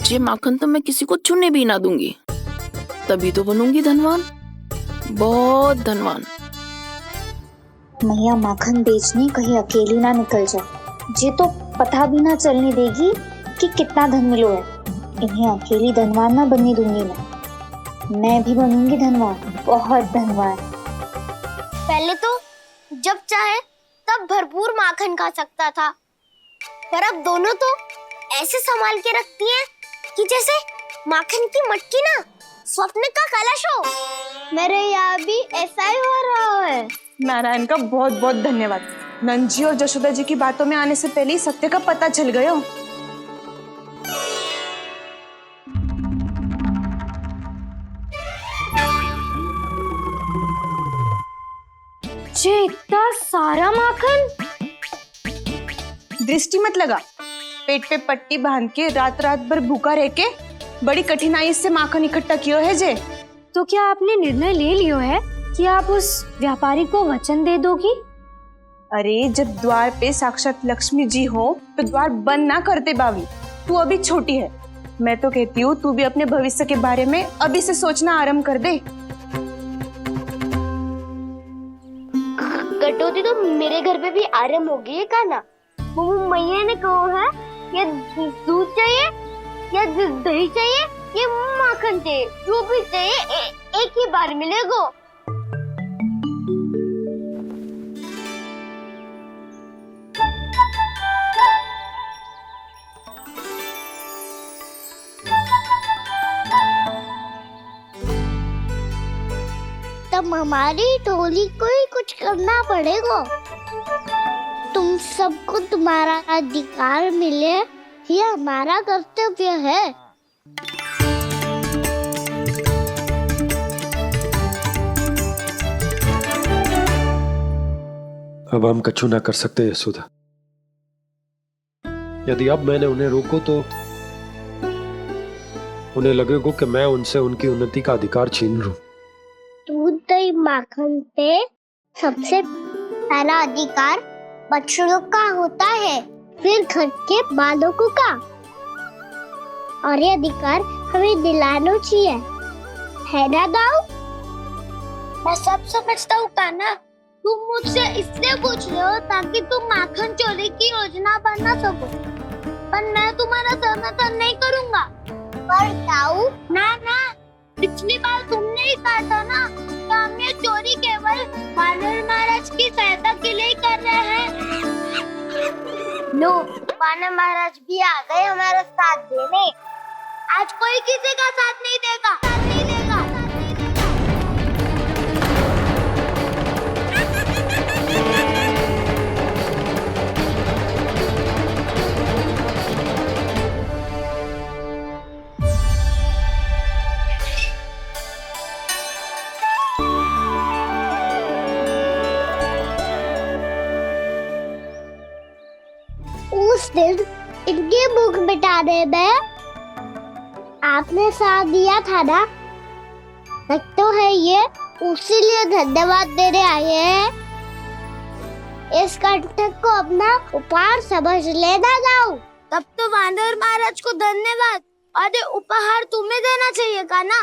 ये माखन तो मैं किसी को छूने भी ना दूंगी, तभी तो बनूंगी धनवान, बहुत धनवान। मैया माखन बेचने कहीं अकेली ना निकल जाए। ये तो पता भी ना चलने देगी कि कितना धन मिलो है। इन्हें अकेली धनवान ना बनने दूंगी मैं भी बनूंगी धनवान, बहुत धनवान। पहले तो जब चाहे तब भरपूर माखन खा सकता था, पर अब दोनों तो ऐसे संभाल के रखती हैं कि जैसे माखन की मटकी ना स्वप्न का कलश हो। मेरे यहाँ भी ऐसा ही हो रहा है। नारायण का बहुत बहुत धन्यवाद। नंद जी और जशोदा जी की बातों में आने से पहले ही सत्य का पता चल गया। ये इतना सारा माखन। दृष्टि मत लगा, पेट पे पट्टी बांध के रात रात भर भूखा रह के बड़ी कठिनाई से माखन इकट्ठा किया है जे। तो क्या आपने निर्णय ले लियो है कि आप उस व्यापारी को वचन दे दोगी? अरे जब द्वार पे साक्षात लक्ष्मी जी हो तो द्वार बंद ना करते बावली। तू अभी छोटी है, मैं तो कहती हूँ तू भी अपने भविष्य के बारे में अभी से सोचना आरंभ कर दे। कटौती तो मेरे घर पे भी आरंभ हो गई है का ना। मैया ने कहा है ये दूध चाहिए या दही चाहिए ये माखन चाहिए, जो भी चाहिए एक ही बार मिलेगा। तब हमारी टोली को ही कुछ करना पड़ेगा। तुम सबको तुम्हारा अधिकार मिले, ये हमारा कर्तव्य है। अब हम कछु ना कर सकते यशोदा। यदि अब मैंने उन्हें रोको तो उन्हें लगेगा कि मैं उनसे उनकी उन्नति का अधिकार छीन लूं। दूध दही माखन पे सबसे पहला अधिकार बछड़ों का होता है, फिर घर के बालकों का, और ये अधिकार हमें दिलाना चाहिए, है ना दाऊ? मैं सब समझता हूँ कान्हा, तुम मुझसे इसलिए पूछ रहे हो ताकि तुम माखन चोरी की योजना बना सको, पर मैं तुम्हारा समर्थन नहीं करूँगा। पर दाऊ ना, पिछली बार तुमने ही कहा था ना कि हम ये चोरी केवल वानर महाराज की सहायता के लिए कर रहे हैं। लो, वानर महाराज भी आ गए हमारा साथ देने। आज कोई किसी का साथ नहीं देगा। उस दिन इनकी भूख मिटाने में आपने साथ दिया था ना, तो है ये उसी लिए धन्यवाद देने आए हैं। इस कंटक को अपना उपहार समझ लेना जाओ। तब तो वानर महाराज को धन्यवाद और ये उपहार तुम्हें देना चाहिए का ना।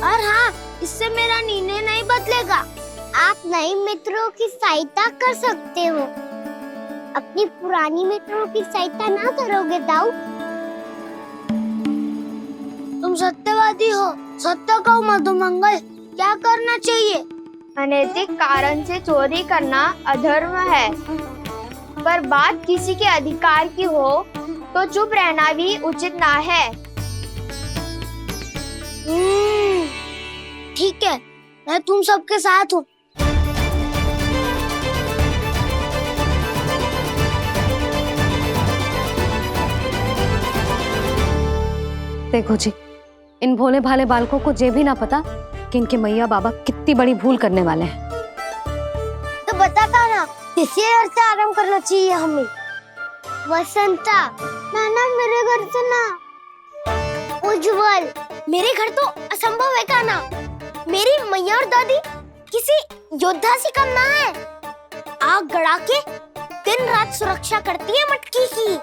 और हाँ, इससे मेरा निर्णय नहीं बदलेगा। आप नए मित्रों की सहायता कर सकते हो, अपनी पुरानी मित्रों की सहायता ना करोगे दाऊ। तुम सत्यवादी हो, सत्य कहो मधुमंगल, क्या करना चाहिए? अनैतिक कारण से चोरी करना अधर्म है, पर बात किसी के अधिकार की हो तो चुप रहना भी उचित ना है। ठीक है, मैं तुम सबके साथ हूँ। देखो जी, इन भोले भाले बालकों को ये भी ना पता कि इनके मैया बाबा कितनी बड़ी भूल करने वाले हैं। तो बता ना, किसी घर से आराम करना चाहिए हमें? वसंता, नाना मेरे घर से ना। उज्जवल, मेरे घर तो असंभव है काना। मेरी मैया और दादी किसी योद्धा से कम ना है। आग गड़ा के दिन रात सुरक्षा करती है मटकी की।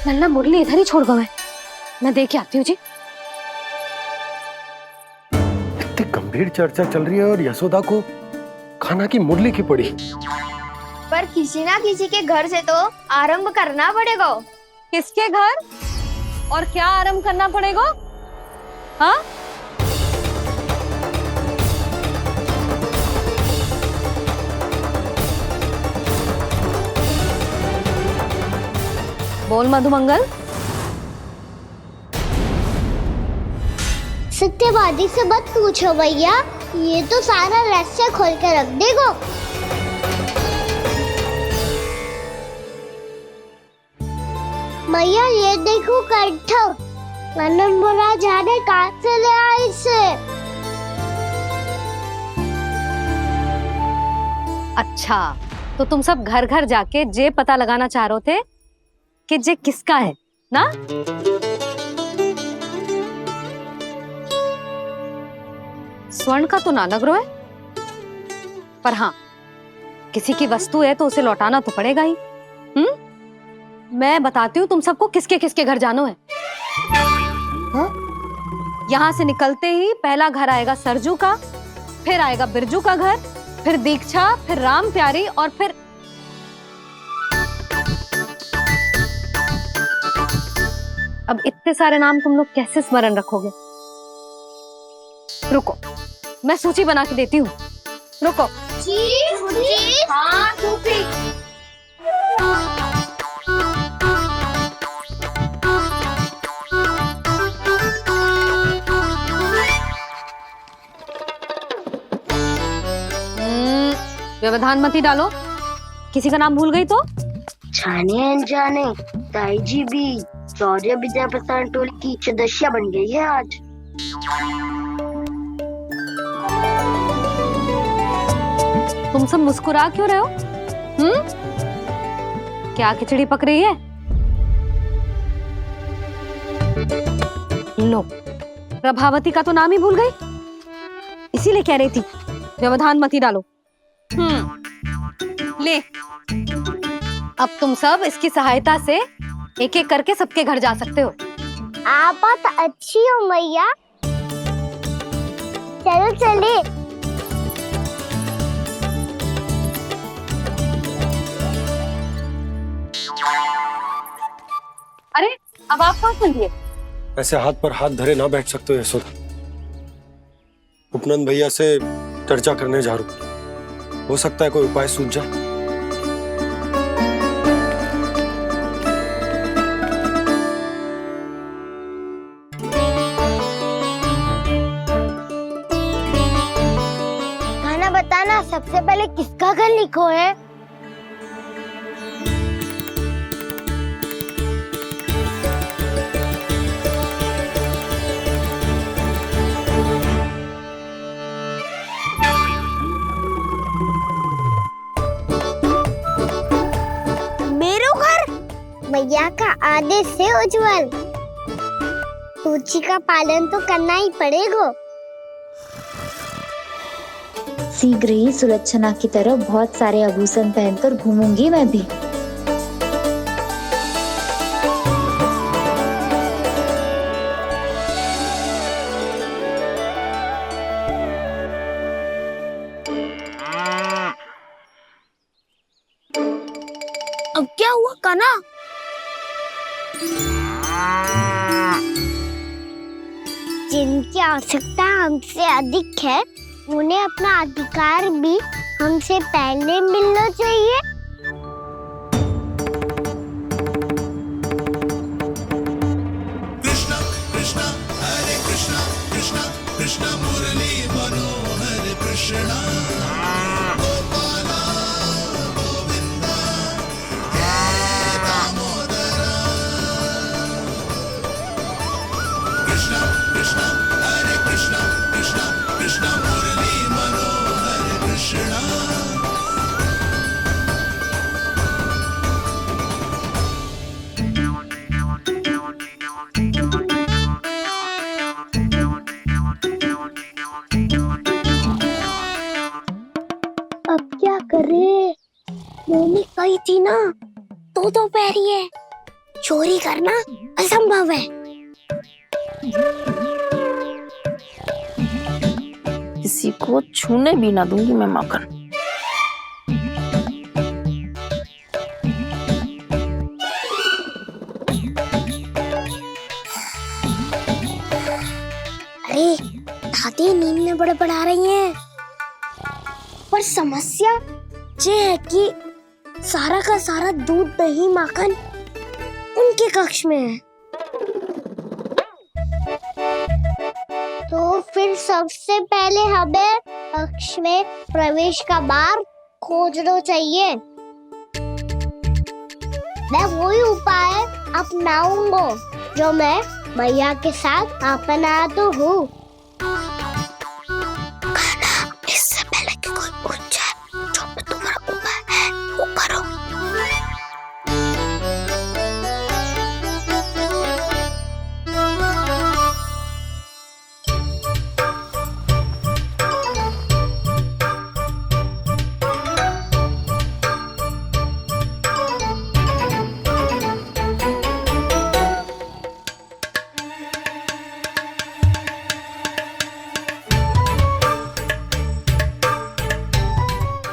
नन्ना मुरली इधर ही छोड़ गए, मैं देख के आती हूँ जी। इतनी गंभीर चर्चा चल रही है और यशोदा को खाना की मुरली की पड़ी। पर किसी ना किसी के घर से तो आरंभ करना पड़ेगा। किसके घर और क्या आरंभ करना पड़ेगा? हाँ, बोल मधुमंगल। सत्यवादी से मत पूछो भैया, ये तो सारा रहस्य खोल के रख देगा। भैया ये देखो कंठ, नंदन बोला जाने कहाँ से ले आए इसे। अच्छा, तो तुम सब घर घर जाके जे पता लगाना चाह रहे थे कि जे किसका है ना? स्वर्ण का तो ना लग रहा है, पर हाँ, किसी की वस्तु है तो उसे लौटाना तो पड़ेगा ही। मैं बताती हूँ तुम सबको किसके किसके घर जाना है। यहाँ से निकलते ही पहला घर आएगा सरजू का, फिर आएगा बिरजू का घर, फिर दीक्षा, फिर राम प्यारी और फिर अब इतने सारे नाम तुम लोग कैसे स्मरण रखोगे? रुको, मैं सूची बना के देती हूँ। रुको। हाँ, व्यवधान मत ही डालो, किसी का नाम भूल गई तो? जाने अनजाने ताई जी भी शौर्य विद्या प्रसारण टोली की सदस्य बन गई है आज। तुम सब मुस्कुरा क्यों रहे हो? क्या खिचड़ी पक रही है? लो, प्रभावती का तो नाम ही भूल गई, इसीलिए कह रही थी व्यवधान मत ही डालो। ले, अब तुम सब इसकी सहायता से एक एक करके सबके घर जा सकते हो। आप तो अच्छी हो मैया, चलो चले। अरे, अब आप कहाँ चलिए? ऐसे हाथ पर हाथ धरे ना बैठ सकते हो यशोदा। उपनंद भैया से चर्चा करने जा रहा हूं, हो सकता है कोई उपाय सूझ जाए। खाना बताना, सबसे पहले किसका घर लिखो है? भैया का आदेश से उज्जवल, सूची का पालन तो करना ही पड़ेगा। शीघ्र ही सुलक्षणा की तरह बहुत सारे आभूषण पहनकर घूमूंगी मैं भी। अब क्या हुआ काना? जिनकी आवश्यकता हमसे अधिक है, उन्हें अपना अधिकार भी हमसे पहले मिलना चाहिए। कृष्ण कृष्णा कृष्णा कृष्णा मुरली मनोहर कृष्णा गोपाला गोविंदा हे दामोदरा कृष्णा कृष्णा हरे कृष्णा कृष्णा कृष्णा मुरली मनोहर कृष्णा अब क्या करे? मम्मी कही थी ना, दो पैरी है, चोरी करना असंभव है। किसी को छूने भी ना दूंगी मैं माखन। अरे दादी नींद में बड़बड़ा रही हैं। पर समस्या ये है कि सारा का सारा दूध दही माखन उनके कक्ष में है। तो फिर सबसे पहले हमें कक्ष में प्रवेश का मार्ग खोजना चाहिए। मैं वही उपाय अपनाऊंगा जो मैं मैया के साथ अपना तो हूँ। इससे पहले कि कोई पूछ जाए, जो भी तुम्हारा उपाय है वो करो।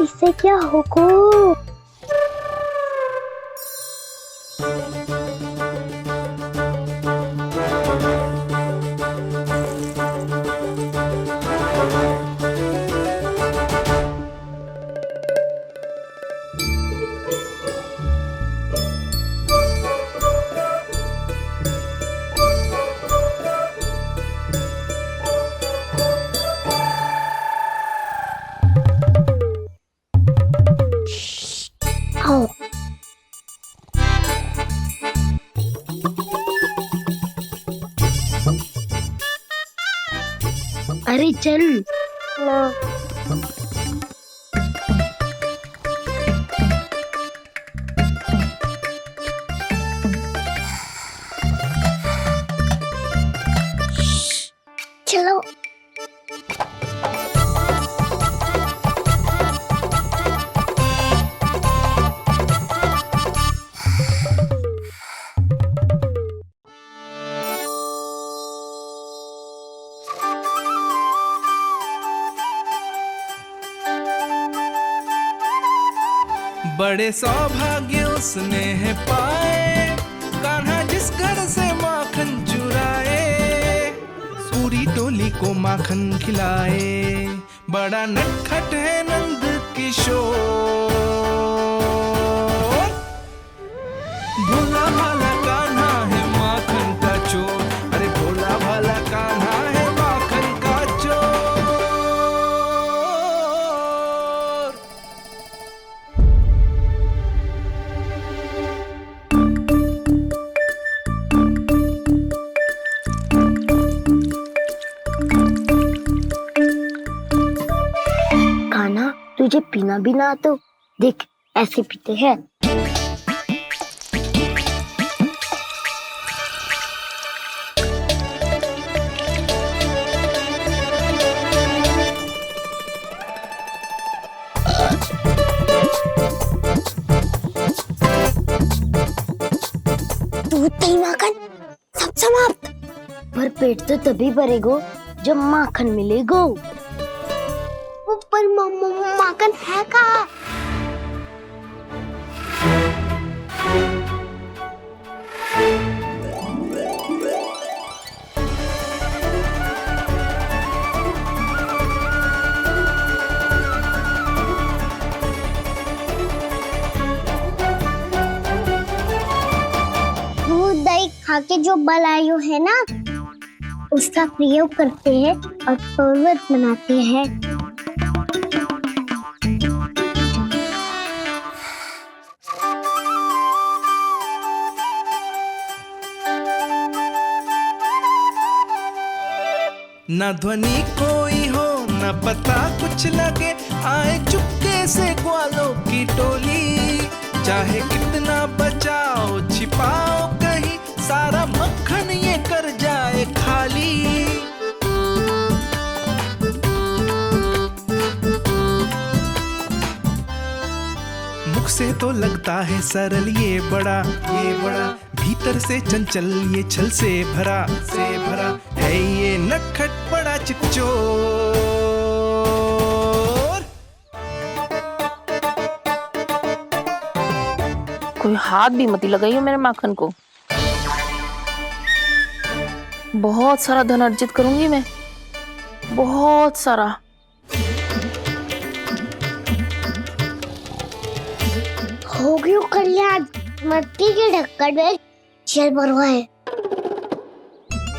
इससे क्या होगा? आओ। अरे चल ना। चलो। बड़े सौभाग्य उसने है पाए, कान्हा जिस घर से माखन चुराए, पूरी टोली को माखन खिलाए। बड़ा नटखट है नंद किशोर, भोला भाला कान्हा है माखन का चोर। अरे भोला भाला कान्हा है माखन का चोर। कान्हा तुझे पीना भी ना तो देख ऐसे पीते हैं। दूध दही माखन सब समाप्त। पर पेट तो तभी भरेगो जब माखन मिलेगो। पर माखन है कहाँ? दूध दही खा के जो बल आयु है ना, उसका प्रयोग करते हैं और पर्वत बनाते हैं। न ध्वनि कोई हो न पता कुछ लगे, आए चुपके से ग्वालों की टोली। चाहे कितना बचाओ छिपाओ कहीं, सारा मक्खन ये कर जाए खाली। मुख से तो लगता है सरल ये बड़ा भीतर से चंचल ये छल से भरा है ये नटखट बड़ा चिकचोर। कोई हाथ भी मत लगाइयो मेरे माखन को। बहुत सारा धन अर्जित करूंगी मैं, बहुत सारा। हो गयो कल्याण, मट्टी के ढक्कन में जल भरवा है।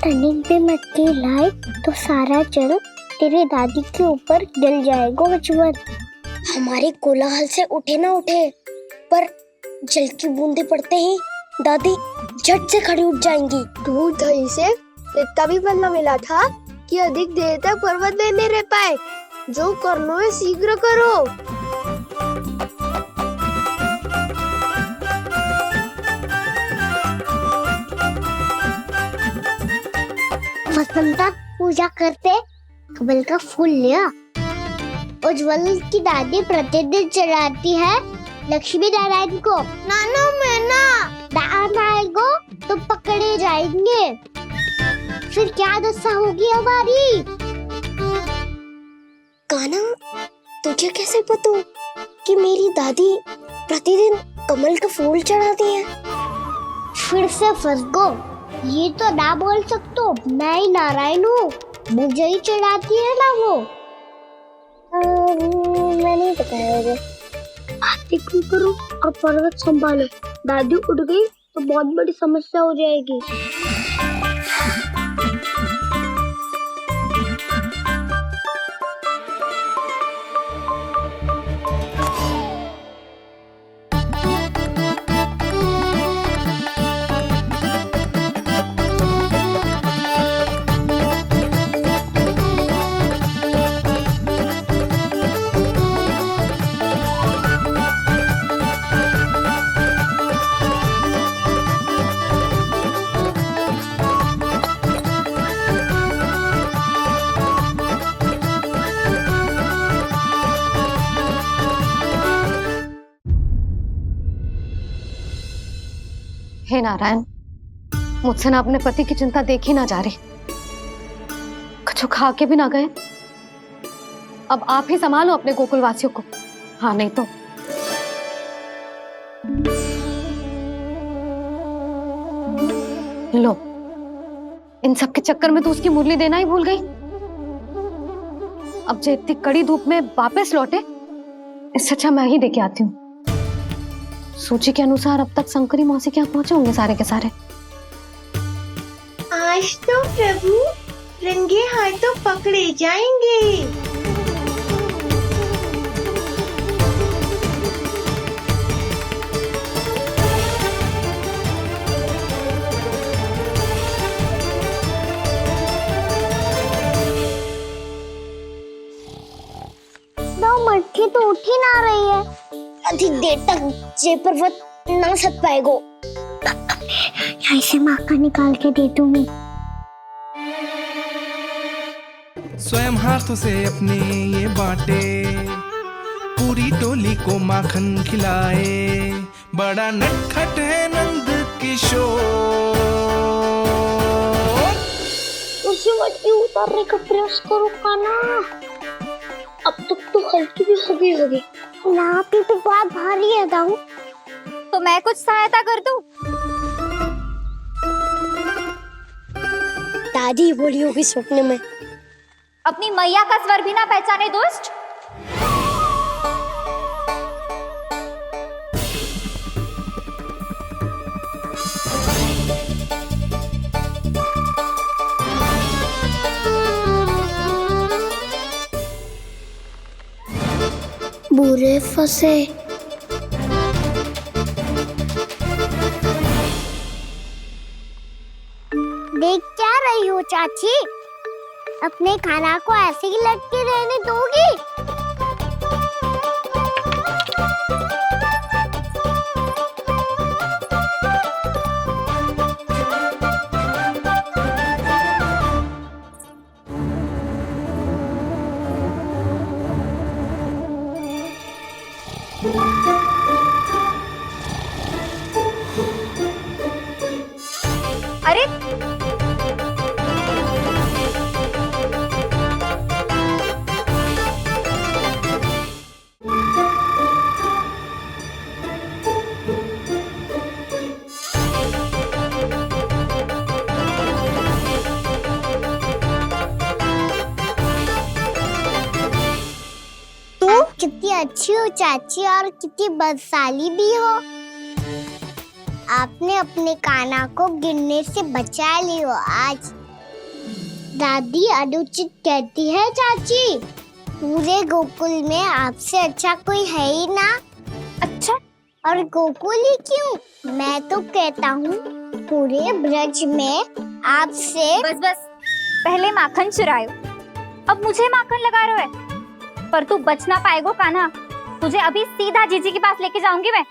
टनिक पे मट्टी लाए तो सारा जल तेरे दादी के ऊपर गिर जाएगा बचवन। हमारे कोलाहल से उठे ना उठे, पर जल की बूंदे पड़ते ही दादी झट से खड़ी उठ जाएंगी। दूध दही से इतना भी बनना मिला था कि अधिक देर तक पर्वत में नहीं रह पाए। जो करना है शीघ्र करो। वसंता पूजा करते कमल का फूल लिया। उज्जवल की दादी प्रतिदिन चढ़ाती है लक्ष्मी नारायण को। नाना मैं आएगो तो पकड़े जाएंगे। फिर क्या दशा होगी हमारी? कान्हा, तुझे कैसे पता कि मेरी दादी प्रतिदिन कमल का फूल चढ़ाती है? फिर से फंस गो। ये तो ना बोल सकते, मैं ही नारायण हूँ, मुझे ही चढ़ाती है ना वो। मैं नहीं बताया। आरती करो और पर्वत संभालो। दादी उठ गई तो बहुत बड़ी समस्या हो जाएगी। हे नारायण, मुझसे ना अपने पति की चिंता देखी ना जा रही, कुछ खा के भी ना गए। अब आप ही संभालो अपने गोकुलवासियों को। हाँ, नहीं तो लो, इन सब के चक्कर में तो उसकी मुरली देना ही भूल गई। अब जो इतनी कड़ी धूप में वापस लौटे, इससे अच्छा मैं ही देके आती हूँ। सूची के अनुसार अब तक शंकरी मौसी के यहाँ पहुंचे होंगे सारे के सारे। आज तो प्रभु रंगे हाथों पकड़े जाएंगे। मटकी तो उठ ही ना रही है। अधिक देर तक ये पर्वत ना सक पाएगो। यहाँ से माखन निकाल के दे दूंगी। स्वयं हाथों से अपने ये बांटे, पूरी टोली को माखन खिलाए। बड़ा नटखट है नंद किशोर। उसे मटकी उतारने का प्रयास करो कान्हा। अब तक तो हल्की भी हो गई होगी। नापी तो बहुत भारी है दाऊ। तो मैं कुछ सहायता कर दूं? दादी बोली होगी सपने में। अपनी मैया का स्वर भी ना पहचाने दुष्ट। बुरे फंसे। देख क्या रही हो चाची? अपने खाना को ऐसे ही लटके रहने दोगी? अरे आप कितनी अच्छी हो चाची और कितनी बदसाली भी हो। आपने अपने काना को गिरने से बचा ली हो आज। दादी अनुचित कहती है चाची, पूरे गोकुल में आपसे अच्छा कोई है ही ना। अच्छा, और गोकुल ही क्यों, मैं तो कहता हूँ पूरे ब्रज में आपसे। बस बस, पहले माखन चुरायो, अब मुझे माखन लगा रहे हो। पर तू बच ना पाएगो कान्हा, तुझे अभी सीधा जीजी के पास लेके जाऊंगी मैं।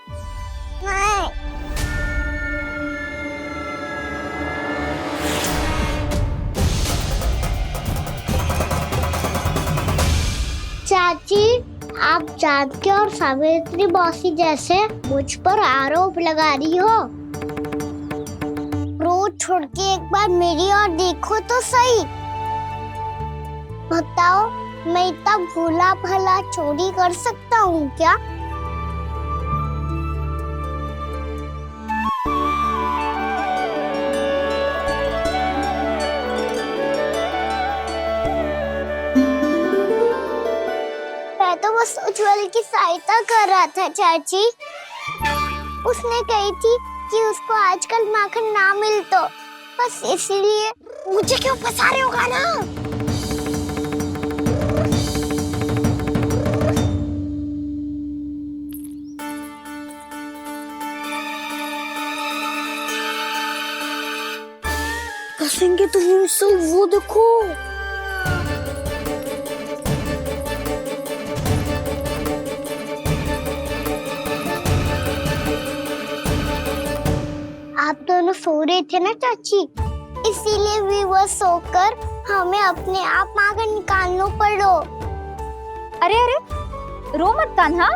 चाची, आप जानकी और सावित्री मौसी जैसे मुझ पर आरोप लगा रही हो। रोज छोड़ के एक बार मेरी ओर देखो तो सही। बताओ, मैं इतना भोला भला चोरी कर सकता हूँ क्या? मैं तो बस उज्जवल की सहायता कर रहा था चाची। उसने कही थी कि उसको आजकल माखन ना मिल तो बस इसलिए। मुझे क्यों फंसा रहे हो ना? कसेंगे तो मुझसे, वो देखो। आप दोनों सो रहे थे ना चाची, इसीलिए विवश सोकर हमें अपने आप माखन निकालना पड़ो। अरे अरे, रो मत कान्हा,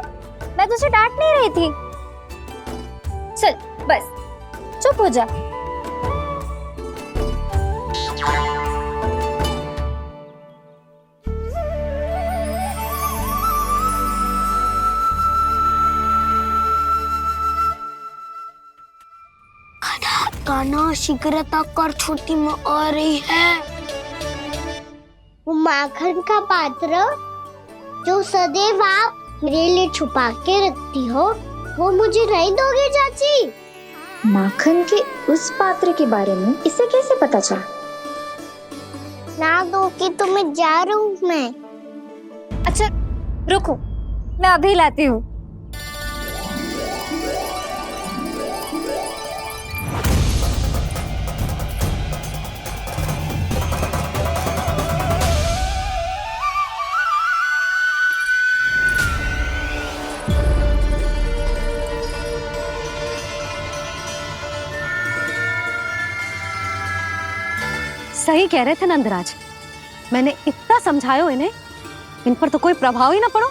मैं तुझे डांट नहीं रही थी। चल बस चुप हो जा। कान्हा शीघ्रता कर, छोटी में आ रही है। वो माखन का पात्र जो सदैव आप मेरे लिए छुपा के रखती हो, वो मुझे नहीं दोगे चाची? माखन के उस पात्र के बारे में इसे कैसे पता चला? ना दोगी तो मैं जा रहा हूँ मैं। अच्छा रुको, मैं अभी लाती हूँ। सही कह रहे थे नंदराज, मैंने इतना समझायो इन्हें, इन पर तो कोई प्रभाव ही ना पड़ो।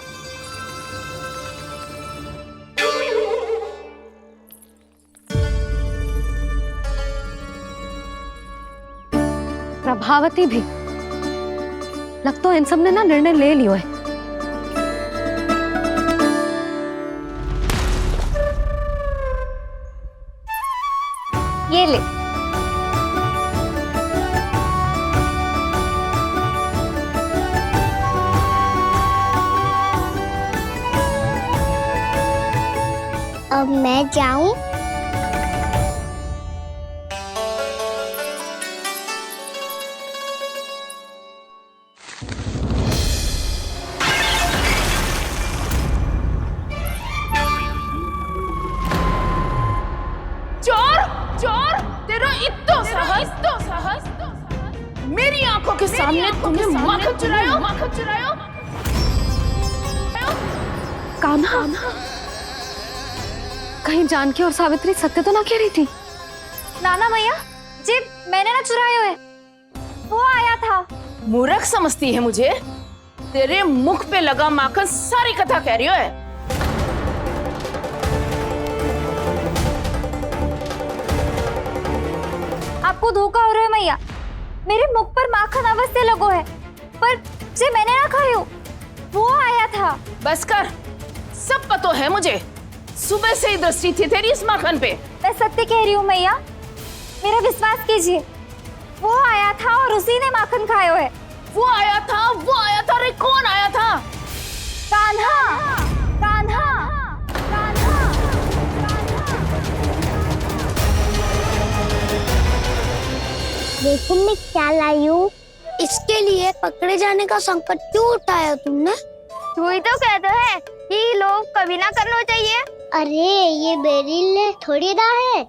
प्रभावती भी लगता है इन सब ने ना निर्णय ले लियो है। ये ले। अब मैं जाऊं? मेरी आंखों के सामने तुमने माखन चुराया। कान्हा, कहीं जानकी और सावित्री सत्य तो ना कह रही थी? नाना मैया जी, मैंने ना चुराया है, वो आया था। मूर्ख समझती है मुझे? तेरे मुख पे लगा माखन सारी कथा कह रही है। आपको धोखा हो रहा है मैया, मेरे मुख पर माखन अवश्य लगो है, पर जे मैंने ना खायो, वो आया था। बस कर, सब पता है मुझे। सुबह से ही दृष्टि थी तेरी इस माखन पे। मैं सत्य कह रही हूँ मैया, मेरा विश्वास कीजिए। वो आया था और उसी ने माखन खायो है। वो आया था। अरे कौन आया था? कान्हा, कान्हा, कान्हा। लेकिन मैं क्या लाई हूँ? इसके लिए पकड़े जाने का संकट क्यों उठाया तुमने? वही तो कहते हैं कि लोग कभी ना करना चाहिए। अरे ये मेरे लिए थोड़ी ना है,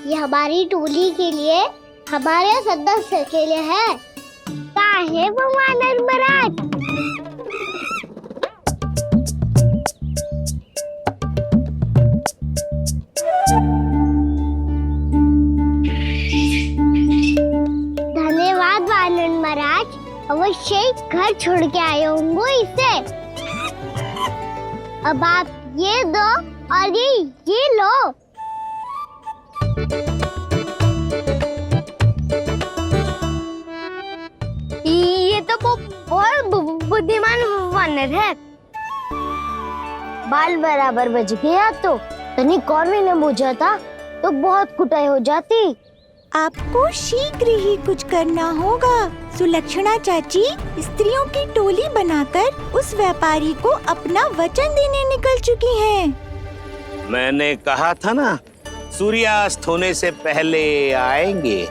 ये हमारी टोली के लिए, हमारे सदस्य के लिए है। कहाँ है वो वानर महाराज? धन्यवाद वानर महाराज, अवश्य ही घर छोड़ के आए होंगे इसे। अब आप ये दो और ये लो। ये तो बहुत बुद्धिमान वानर है। बाल बराबर बज गया तो तनिक और भी न बुझा था तो बहुत कुटाई हो जाती। आपको शीघ्र ही कुछ करना होगा। सुलक्षणा चाची स्त्रियों की टोली बनाकर उस व्यापारी को अपना वचन देने निकल चुकी हैं। मैंने कहा था ना, सूर्यास्त होने से पहले आएंगे,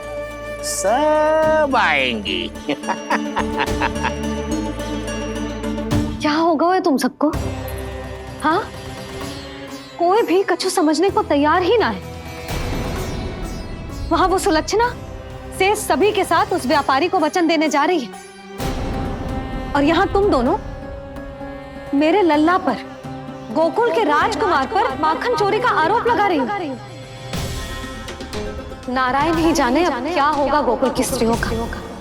सब आएंगे। क्या होगा है तुम सबको? हाँ, कोई भी कछु समझने को तैयार ही ना है। वहां वो सुलक्षणा से सभी के साथ उस व्यापारी को वचन देने जा रही है, और यहाँ तुम दोनों मेरे लल्ला पर, गोकुल के राजकुमार पर माखन चोरी का आरोप लगा रही हो। नारायण ही जाने अब क्या होगा गोकुल की स्त्रियों का।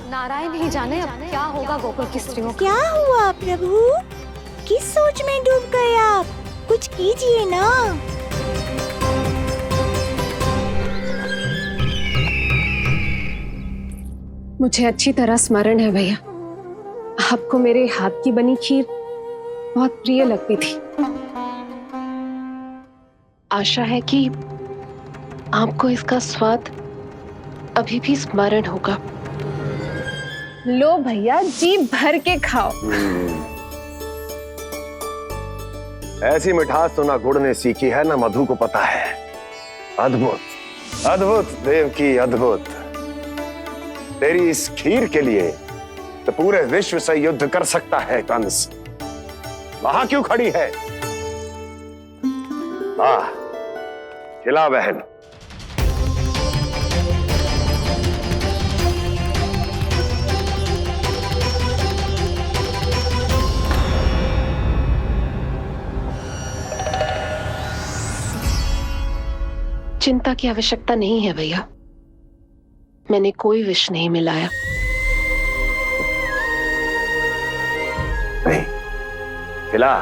नारायण ही जाने अब क्या होगा गोकुल की स्त्रियों का। क्या हुआ प्रभु? किस सोच में डूब गए आप? कुछ कीजिए ना। मुझे अच्छी तरह स्मरण है भैया, आपको मेरे हाथ की बनी खीर बहुत प्रिय लगती थी। आशा है कि आपको इसका स्वाद अभी भी स्मरण होगा। लो भैया, जी भर के खाओ। ऐसी मिठास तो ना गुड़ ने सीखी है ना मधु को पता है। अद्भुत, अद्भुत देवकी, अद्भुत। तेरी इस खीर के लिए तो पूरे विश्व से युद्ध कर सकता है कंस। वहां क्यों खड़ी है? खिला बहन। चिंता की आवश्यकता नहीं है भैया, मैंने कोई विष नहीं मिलाया। नहीं, खिला।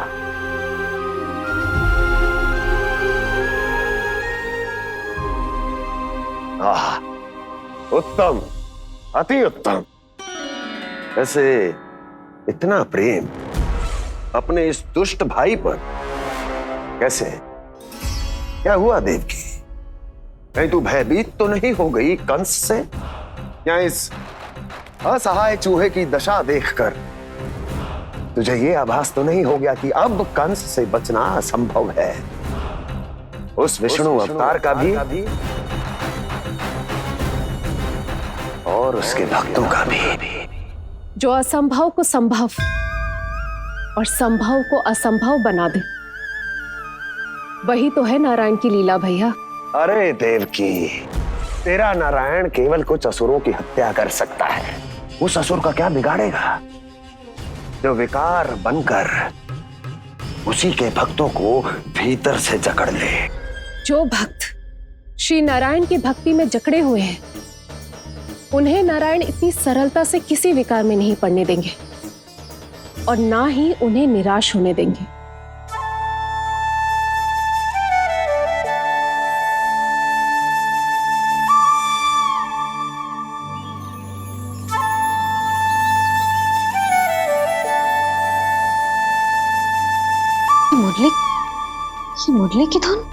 उत्तम, अति उत्तम। वैसे इतना प्रेम अपने इस दुष्ट भाई पर कैसे? क्या हुआ देवकी? कहीं तू भयभीत तो नहीं हो गई कंस से? या इस असहाय चूहे की दशा देखकर तुझे ये आभास तो नहीं हो गया कि अब कंस से बचना असंभव है? उस विष्णु अवतार का भी और उसके भक्तों का भी। जो असंभव को संभव और संभव को असंभव बना दे, वही तो है नारायण की लीला भैया। अरे देवकी, तेरा नारायण केवल कुछ असुरों की हत्या कर सकता है, उस असुर का क्या बिगाड़ेगा जो विकार बनकर उसी के भक्तों को भीतर से जकड़ ले। जो भक्त श्री नारायण की भक्ति में जकड़े हुए हैं, उन्हें नारायण इतनी सरलता से किसी विकार में नहीं पड़ने देंगे और ना ही उन्हें निराश होने देंगे। मुरली की धुन।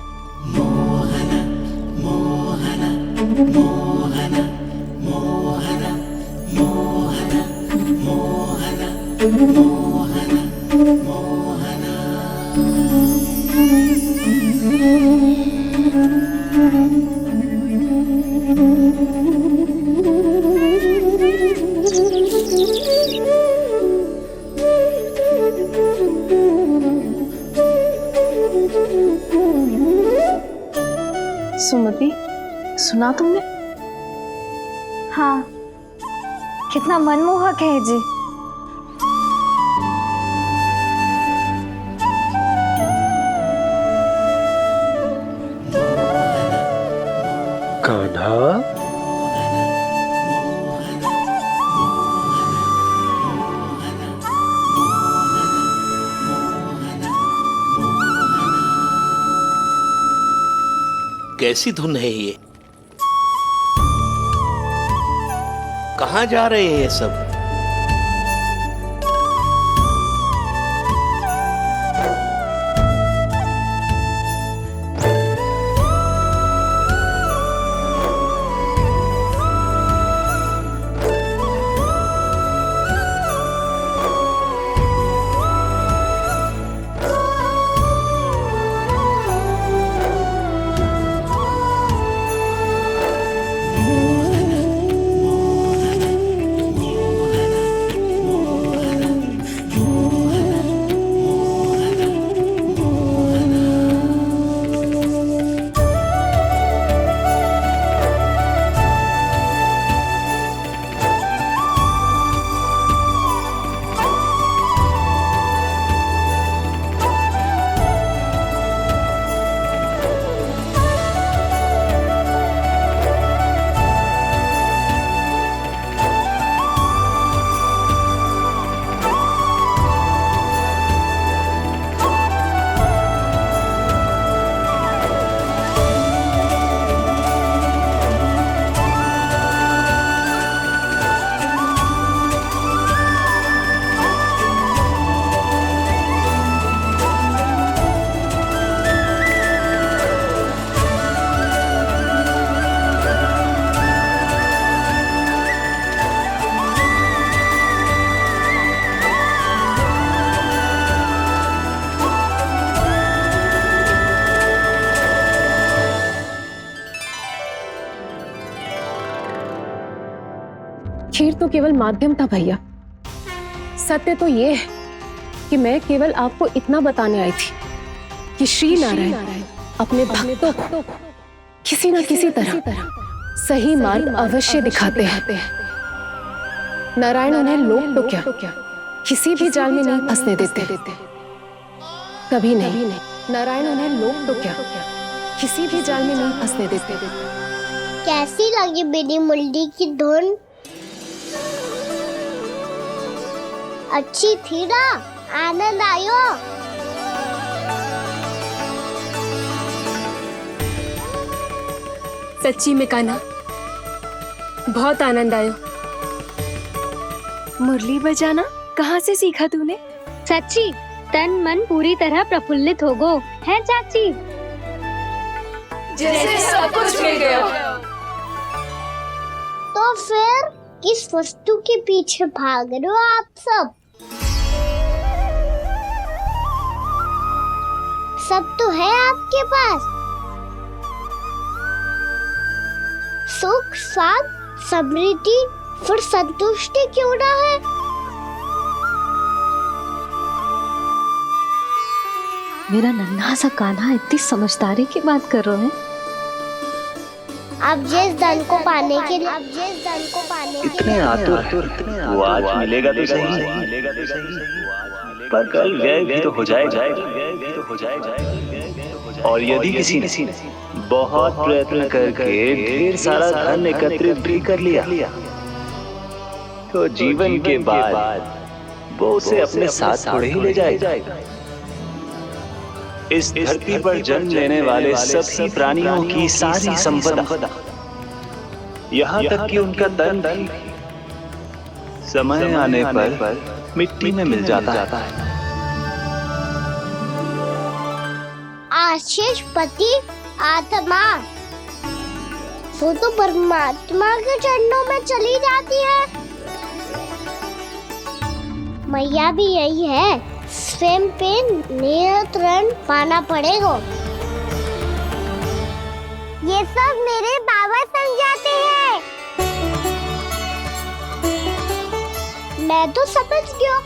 सुमति, सुना तुमने? हाँ, कितना मनमोहक है जी। कान्हा, कैसी धुन है ये? कहाँ जा रहे हैं ये सब? खीर तो केवल माध्यम था भैया। सत्य तो ये है कि मैं केवल आपको इतना बताने आई थी कि श्री नारायण अपने भक्तों को किसी न किसी तरह सही मार्ग अवश्य दिखाते हैं। नारायण उन्हें लोक तो क्या किसी भी जाल में नहीं फंसने देते, कभी नहीं। नारायण उन्हें लोक तो क्या किसी भी जाल में नहीं फंसने देते। कैसी लगी मेरी मुरली की धुन? अच्छी थी ना? आनंद आयो? सच्ची में कान्हा, बहुत आनंद आयो। मुरली बजाना कहाँ से सीखा तूने? सच्ची तन मन पूरी तरह प्रफुल्लित हो गो है चाची। जैसे सब कुछ मिल गया। तो फिर किस वस्तु के पीछे भाग रहे हो आप सब? सब तो है आपके पास। सुख, स्वाद, समृद्धि, फिर संतुष्टि क्यों ना है? मेरा नन्हा सा कान्हा इतनी समझदारी की बात कर रहे हैं। अब जिस धन को पाने के लिए इतने आतुर वो आज मिलेगा तो सही, पर कल गायब भी तो हो जाएगा। और यदि किसी ने बहुत प्रयत्न करके ढेर सारा धन एकत्रित भी कर लिया, तो जीवन के बाद वो उसे अपने साथ थोड़े ही ले जाएगा। इस धरती पर जन्म लेने वाले सभी प्राणियों की सारी संपदा, यहाँ तक कि उनका तन भी समय आने पर मिट्टी में मिल जाता है। आशीष पति आत्मा वो तो परमात्मा के चरणों में चली जाती है। मैया भी यही है, स्वयं पे नियंत्रण पाना पड़ेगा। ये सब मेरे बाबा समझाते हैं। मैं तो समझ गया,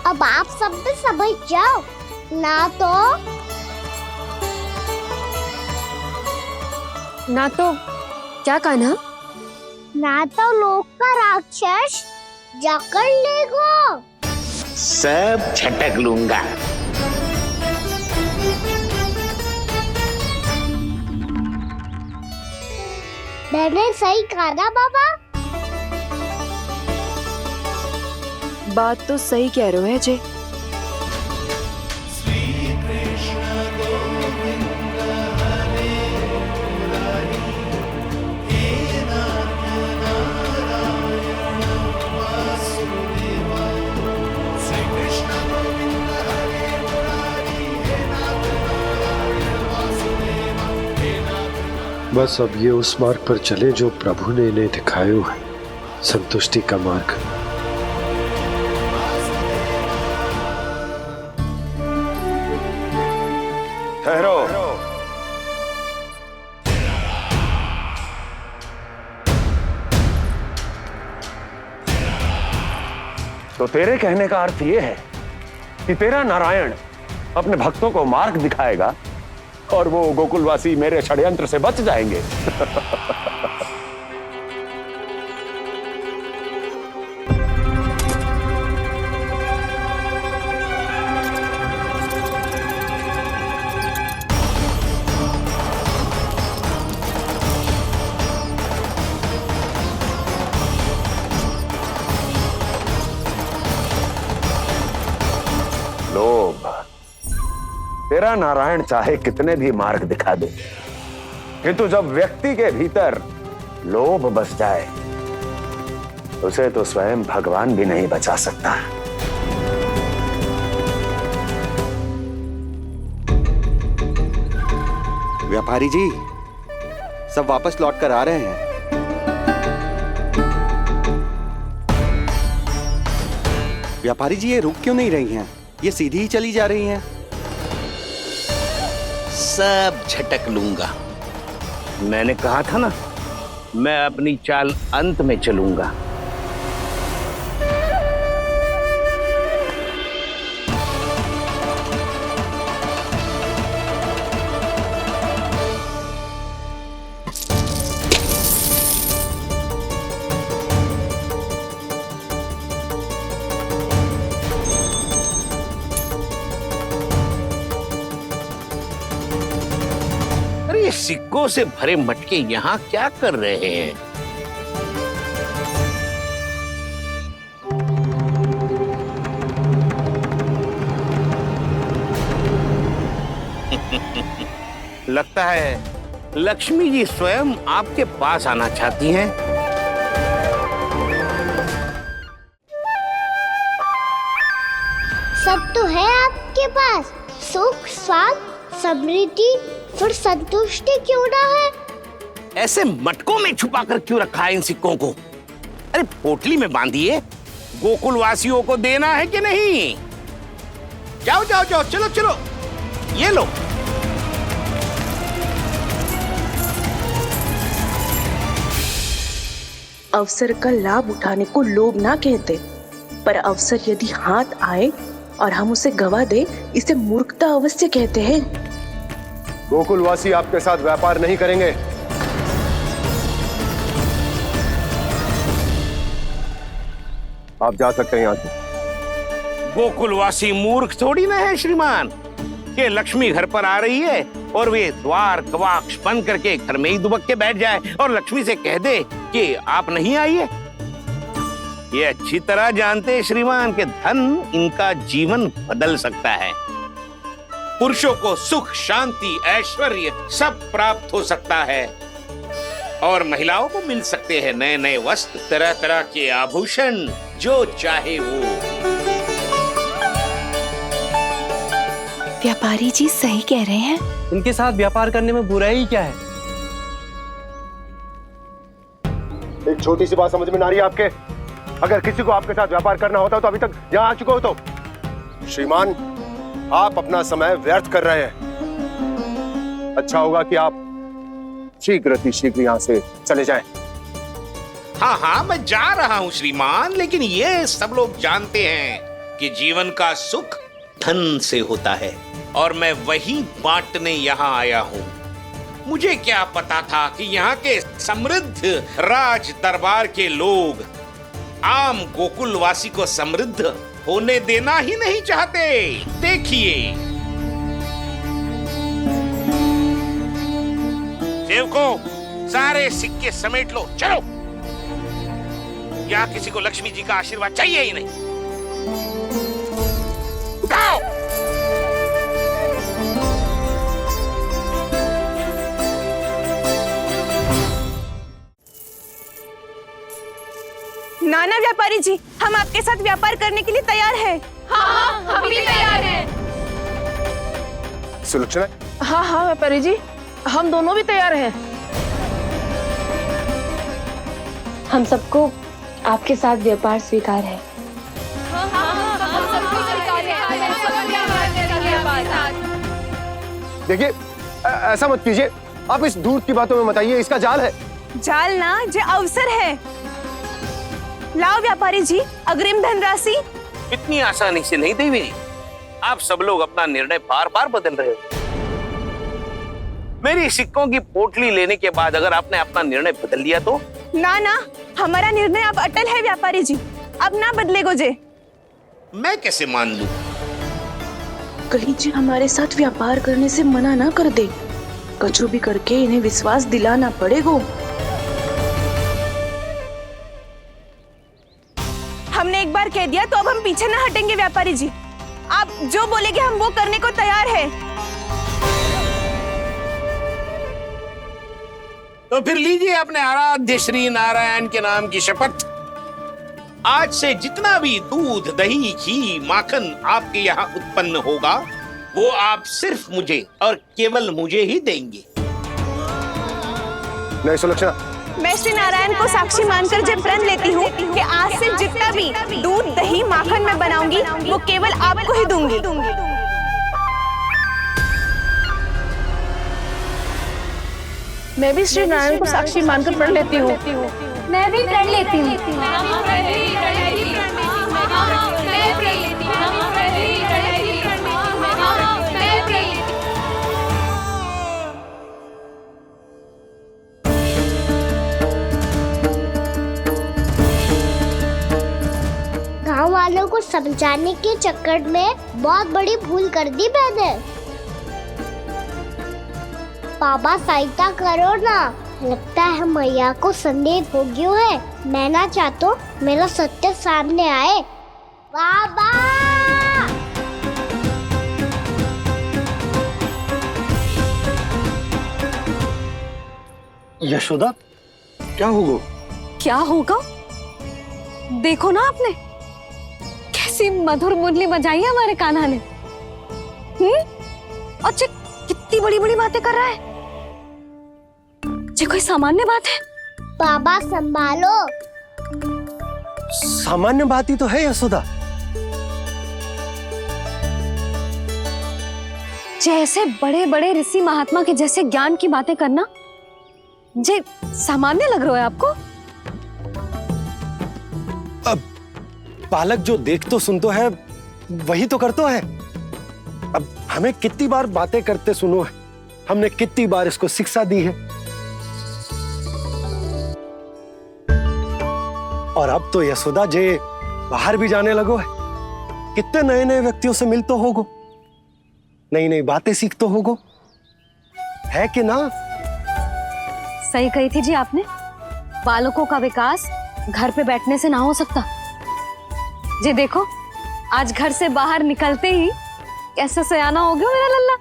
अब आप सब भी समझ जाओ ना तो क्या कान्हा? ना तो लोक का राक्षस जकड़ लेगा। सब झटक लूंगा। मैंने सही कहा ना बाबा? बात तो सही कह रहे हो है जी। बस अब ये उस मार्ग पर चले जो प्रभु ने इन्हें दिखाया है, संतुष्टि का मार्ग। ठहरो। तो तेरे कहने का अर्थ ये है कि तेरा नारायण अपने भक्तों को मार्ग दिखाएगा और वो गोकुलवासी मेरे षड्यंत्र से बच जाएंगे। लोभ। तेरा नारायण चाहे कितने भी मार्ग दिखा दे, किंतु जब व्यक्ति के भीतर लोभ बस जाए, उसे तो स्वयं भगवान भी नहीं बचा सकता। व्यापारी जी, सब वापस लौट कर आ रहे हैं। व्यापारी जी, ये रुक क्यों नहीं रही हैं? ये सीधी ही चली जा रही हैं। सब झटक लूंगा। मैंने कहा था ना, मैं अपनी चाल अंत में चलूंगा। सिक्कों से भरे मटके यहाँ क्या कर रहे हैं? लगता है लक्ष्मी जी स्वयं आपके पास आना चाहती हैं। सब तो है आपके पास, सुख, स्वाद, समृद्धि, फिर संतुष्टि क्यों ना है? ऐसे मटकों में छुपा कर क्यों रखा है इन सिक्कों को? अरे पोटली में बांधिए, गोकुल वासियों को देना है कि नहीं? जाओ जाओ जाओ, चलो चलो, ये लो। अवसर का लाभ उठाने को लोभ ना कहते, पर अवसर यदि हाथ आए और हम उसे गवा दे, इसे मूर्खता अवश्य कहते हैं। गोकुलवासी आपके साथ व्यापार नहीं करेंगे। आप जा सकते हैं यहाँ से। गोकुलवासी मूर्ख थोड़ी ना है श्रीमान कि लक्ष्मी घर पर आ रही है और वे द्वार कवाक्ष बंद करके घर में ही दुबक के बैठ जाए और लक्ष्मी से कह दे कि आप नहीं आइए। ये अच्छी तरह जानते हैं श्रीमान कि धन इनका जीवन बदल सकता है। पुरुषों को सुख, शांति, ऐश्वर्य सब प्राप्त हो सकता है और महिलाओं को मिल सकते हैं नए नए वस्त्र, तरह तरह के आभूषण, जो चाहे वो। व्यापारी जी सही कह रहे हैं। इनके साथ व्यापार करने में बुराई क्या है? एक छोटी सी बात समझ में ना रही है आपके? अगर किसी को आपके साथ व्यापार करना होता तो अभी तक यहाँ आ चुके हो। तो श्रीमान, आप अपना समय व्यर्थ कर रहे हैं। अच्छा होगा कि आप शीघ्र यहाँ से चले जाएं। हाँ हाँ, मैं जा रहा हूँ श्रीमान, लेकिन ये सब लोग जानते हैं कि जीवन का सुख धन से होता है और मैं वही बांटने यहाँ आया हूँ। मुझे क्या पता था कि यहाँ के समृद्ध राज दरबार के लोग आम गोकुलवासी को समृद्ध होने देना ही नहीं चाहते। देखिए सेवकों, सारे सिक्के समेट लो, चलो। यहाँ किसी को लक्ष्मी जी का आशीर्वाद चाहिए ही नहीं। उठाओ। नाना व्यापारी जी, हम आपके साथ व्यापार करने के लिए तैयार हैं। हाँ, हम भी तैयार हैं। सुलक्षणा? हाँ हाँ व्यापारी जी, हम दोनों भी तैयार हैं। हम सबको आपके साथ व्यापार स्वीकार है। देखिए, ऐसा मत कीजिए। आप इस दूध की बातों में मत आइए, इसका जाल है। जाल ना, जो अवसर है। लाओ व्यापारी जी, अग्रिम धनराशि। इतनी आसानी से नहीं देवी। आप सब लोग अपना निर्णय बार बार बदल रहे हो। मेरी सिक्कों की पोटली लेने के बाद अगर आपने अपना निर्णय बदल लिया तो? ना ना, हमारा निर्णय अब अटल है व्यापारी जी, अब ना बदले गोजे। मैं कैसे मान लूं? कहीं जी हमारे साथ व्यापार करने से मना ना कर दे। कछु भी करके इन्हें विश्वास दिलाना पड़ेगा। हमने एक बार कह दिया तो अब हम पीछे ना हटेंगे व्यापारी जी। आप जो बोलेंगे हम वो करने को तैयार है। तो फिर लीजिए अपने आराध्य श्री नारायण के नाम की शपथ। आज से जितना भी दूध, दही, घी, माखन आपके यहाँ उत्पन्न होगा वो आप सिर्फ मुझे और केवल मुझे ही देंगे। नहीं सुलक्षणा, मैं श्री नारायण को साक्षी मानकर जब प्रण लेती हूँ कि आज से जितना भी दूध, दही, माखन मैं बनाऊंगी वो केवल आपको ही दूंगी। मैं भी श्री नारायण को साक्षी मानकर प्रण लेती हूँ। मैं भी प्रण लेती हूँ। गांव वालों को समझाने के चक्कर में बहुत बड़ी भूल कर दी मैंने। बाबा सहायता करो ना, लगता है मैया को संदेह हो गया है। मैं ना चाहता मेरा सत्य सामने आए। बाबा! यशोदा, क्या होगा? क्या होगा? देखो ना आपने कैसी मधुर मुरली बजाई है हमारे कान्हा ने। अच्छा, कितनी बड़ी बड़ी बातें कर रहा है। ये कोई सामान्य बात है? बाबा संभालो। सामान्य बात ही तो है यशोदा। जैसे बड़े बड़े ऋषि महात्मा के जैसे ज्ञान की बातें करना जे सामान्य लग रहा है आपको? अब बालक जो देख तो सुन तो है वही तो करता है। अब हमें कितनी बार बातें करते सुनो है, हमने कितनी बार इसको शिक्षा दी है। और अब तो यशोदा जे बाहर भी जाने लगो है, कितने नए नए व्यक्तियों से मिलते होगो, नई नई बातें सीखते होगो, है कि ना? सही कही थी जी आपने। बालकों का विकास घर पे बैठने से ना हो सकता। जी देखो, आज घर से बाहर निकलते ही कैसे सयाना हो गया मेरा लल्ला।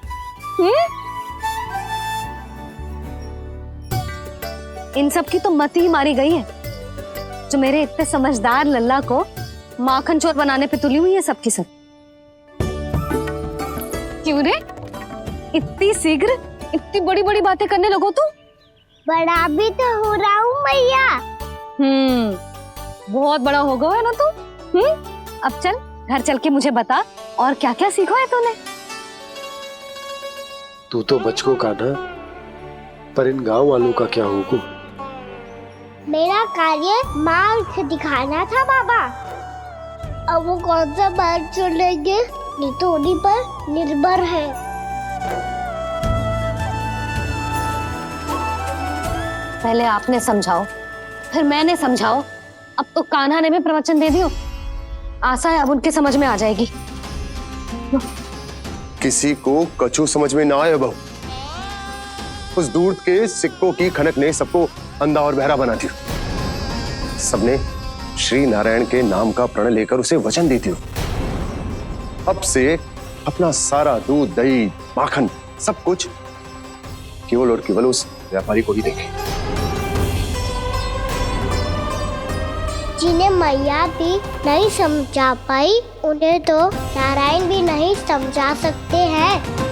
इन सब की तो मत ही मारी गई है, जो मेरे इतने समझदार लल्ला को माखन चोर बनाने पे तुली हुई है सबकी सब। क्यों रे, इतनी शीघ्र इतनी बड़ी बड़ी बातें करने लगो तू? बड़ा भी तो हो रहा हूँ मैया। बहुत बड़ा हो गया है ना तू। अब चल घर चल के मुझे बता और क्या क्या सीखा है तूने। तू तो बचको का ना, पर इन गांव वालों का क्या होगा? मेरा कार्य मार्ग दिखाना था बाबा। अब वो कौन सा मार्ग चुनेंगे, ये तो उन्हीं पर निर्भर है। पहले आपने समझाओ, फिर मैंने समझाओ, अब तो कान्हा ने भी प्रवचन दे दियो। आशा है अब उनके समझ में आ जाएगी। किसी को कछु समझ में ना आए बहू। उस दूध के सिक्कों की खनक ने सबको अंधा और बहरा बना दिया। सबने श्री नारायण के नाम का प्रण लेकर उसे वचन देती हो। अब से अपना सारा दूध, दही, माखन सब कुछ केवल और केवल उस व्यापारी को ही देंगे। जिन्हें मैया भी नहीं समझा पाई, उन्हें तो नारायण भी नहीं समझा सकते हैं।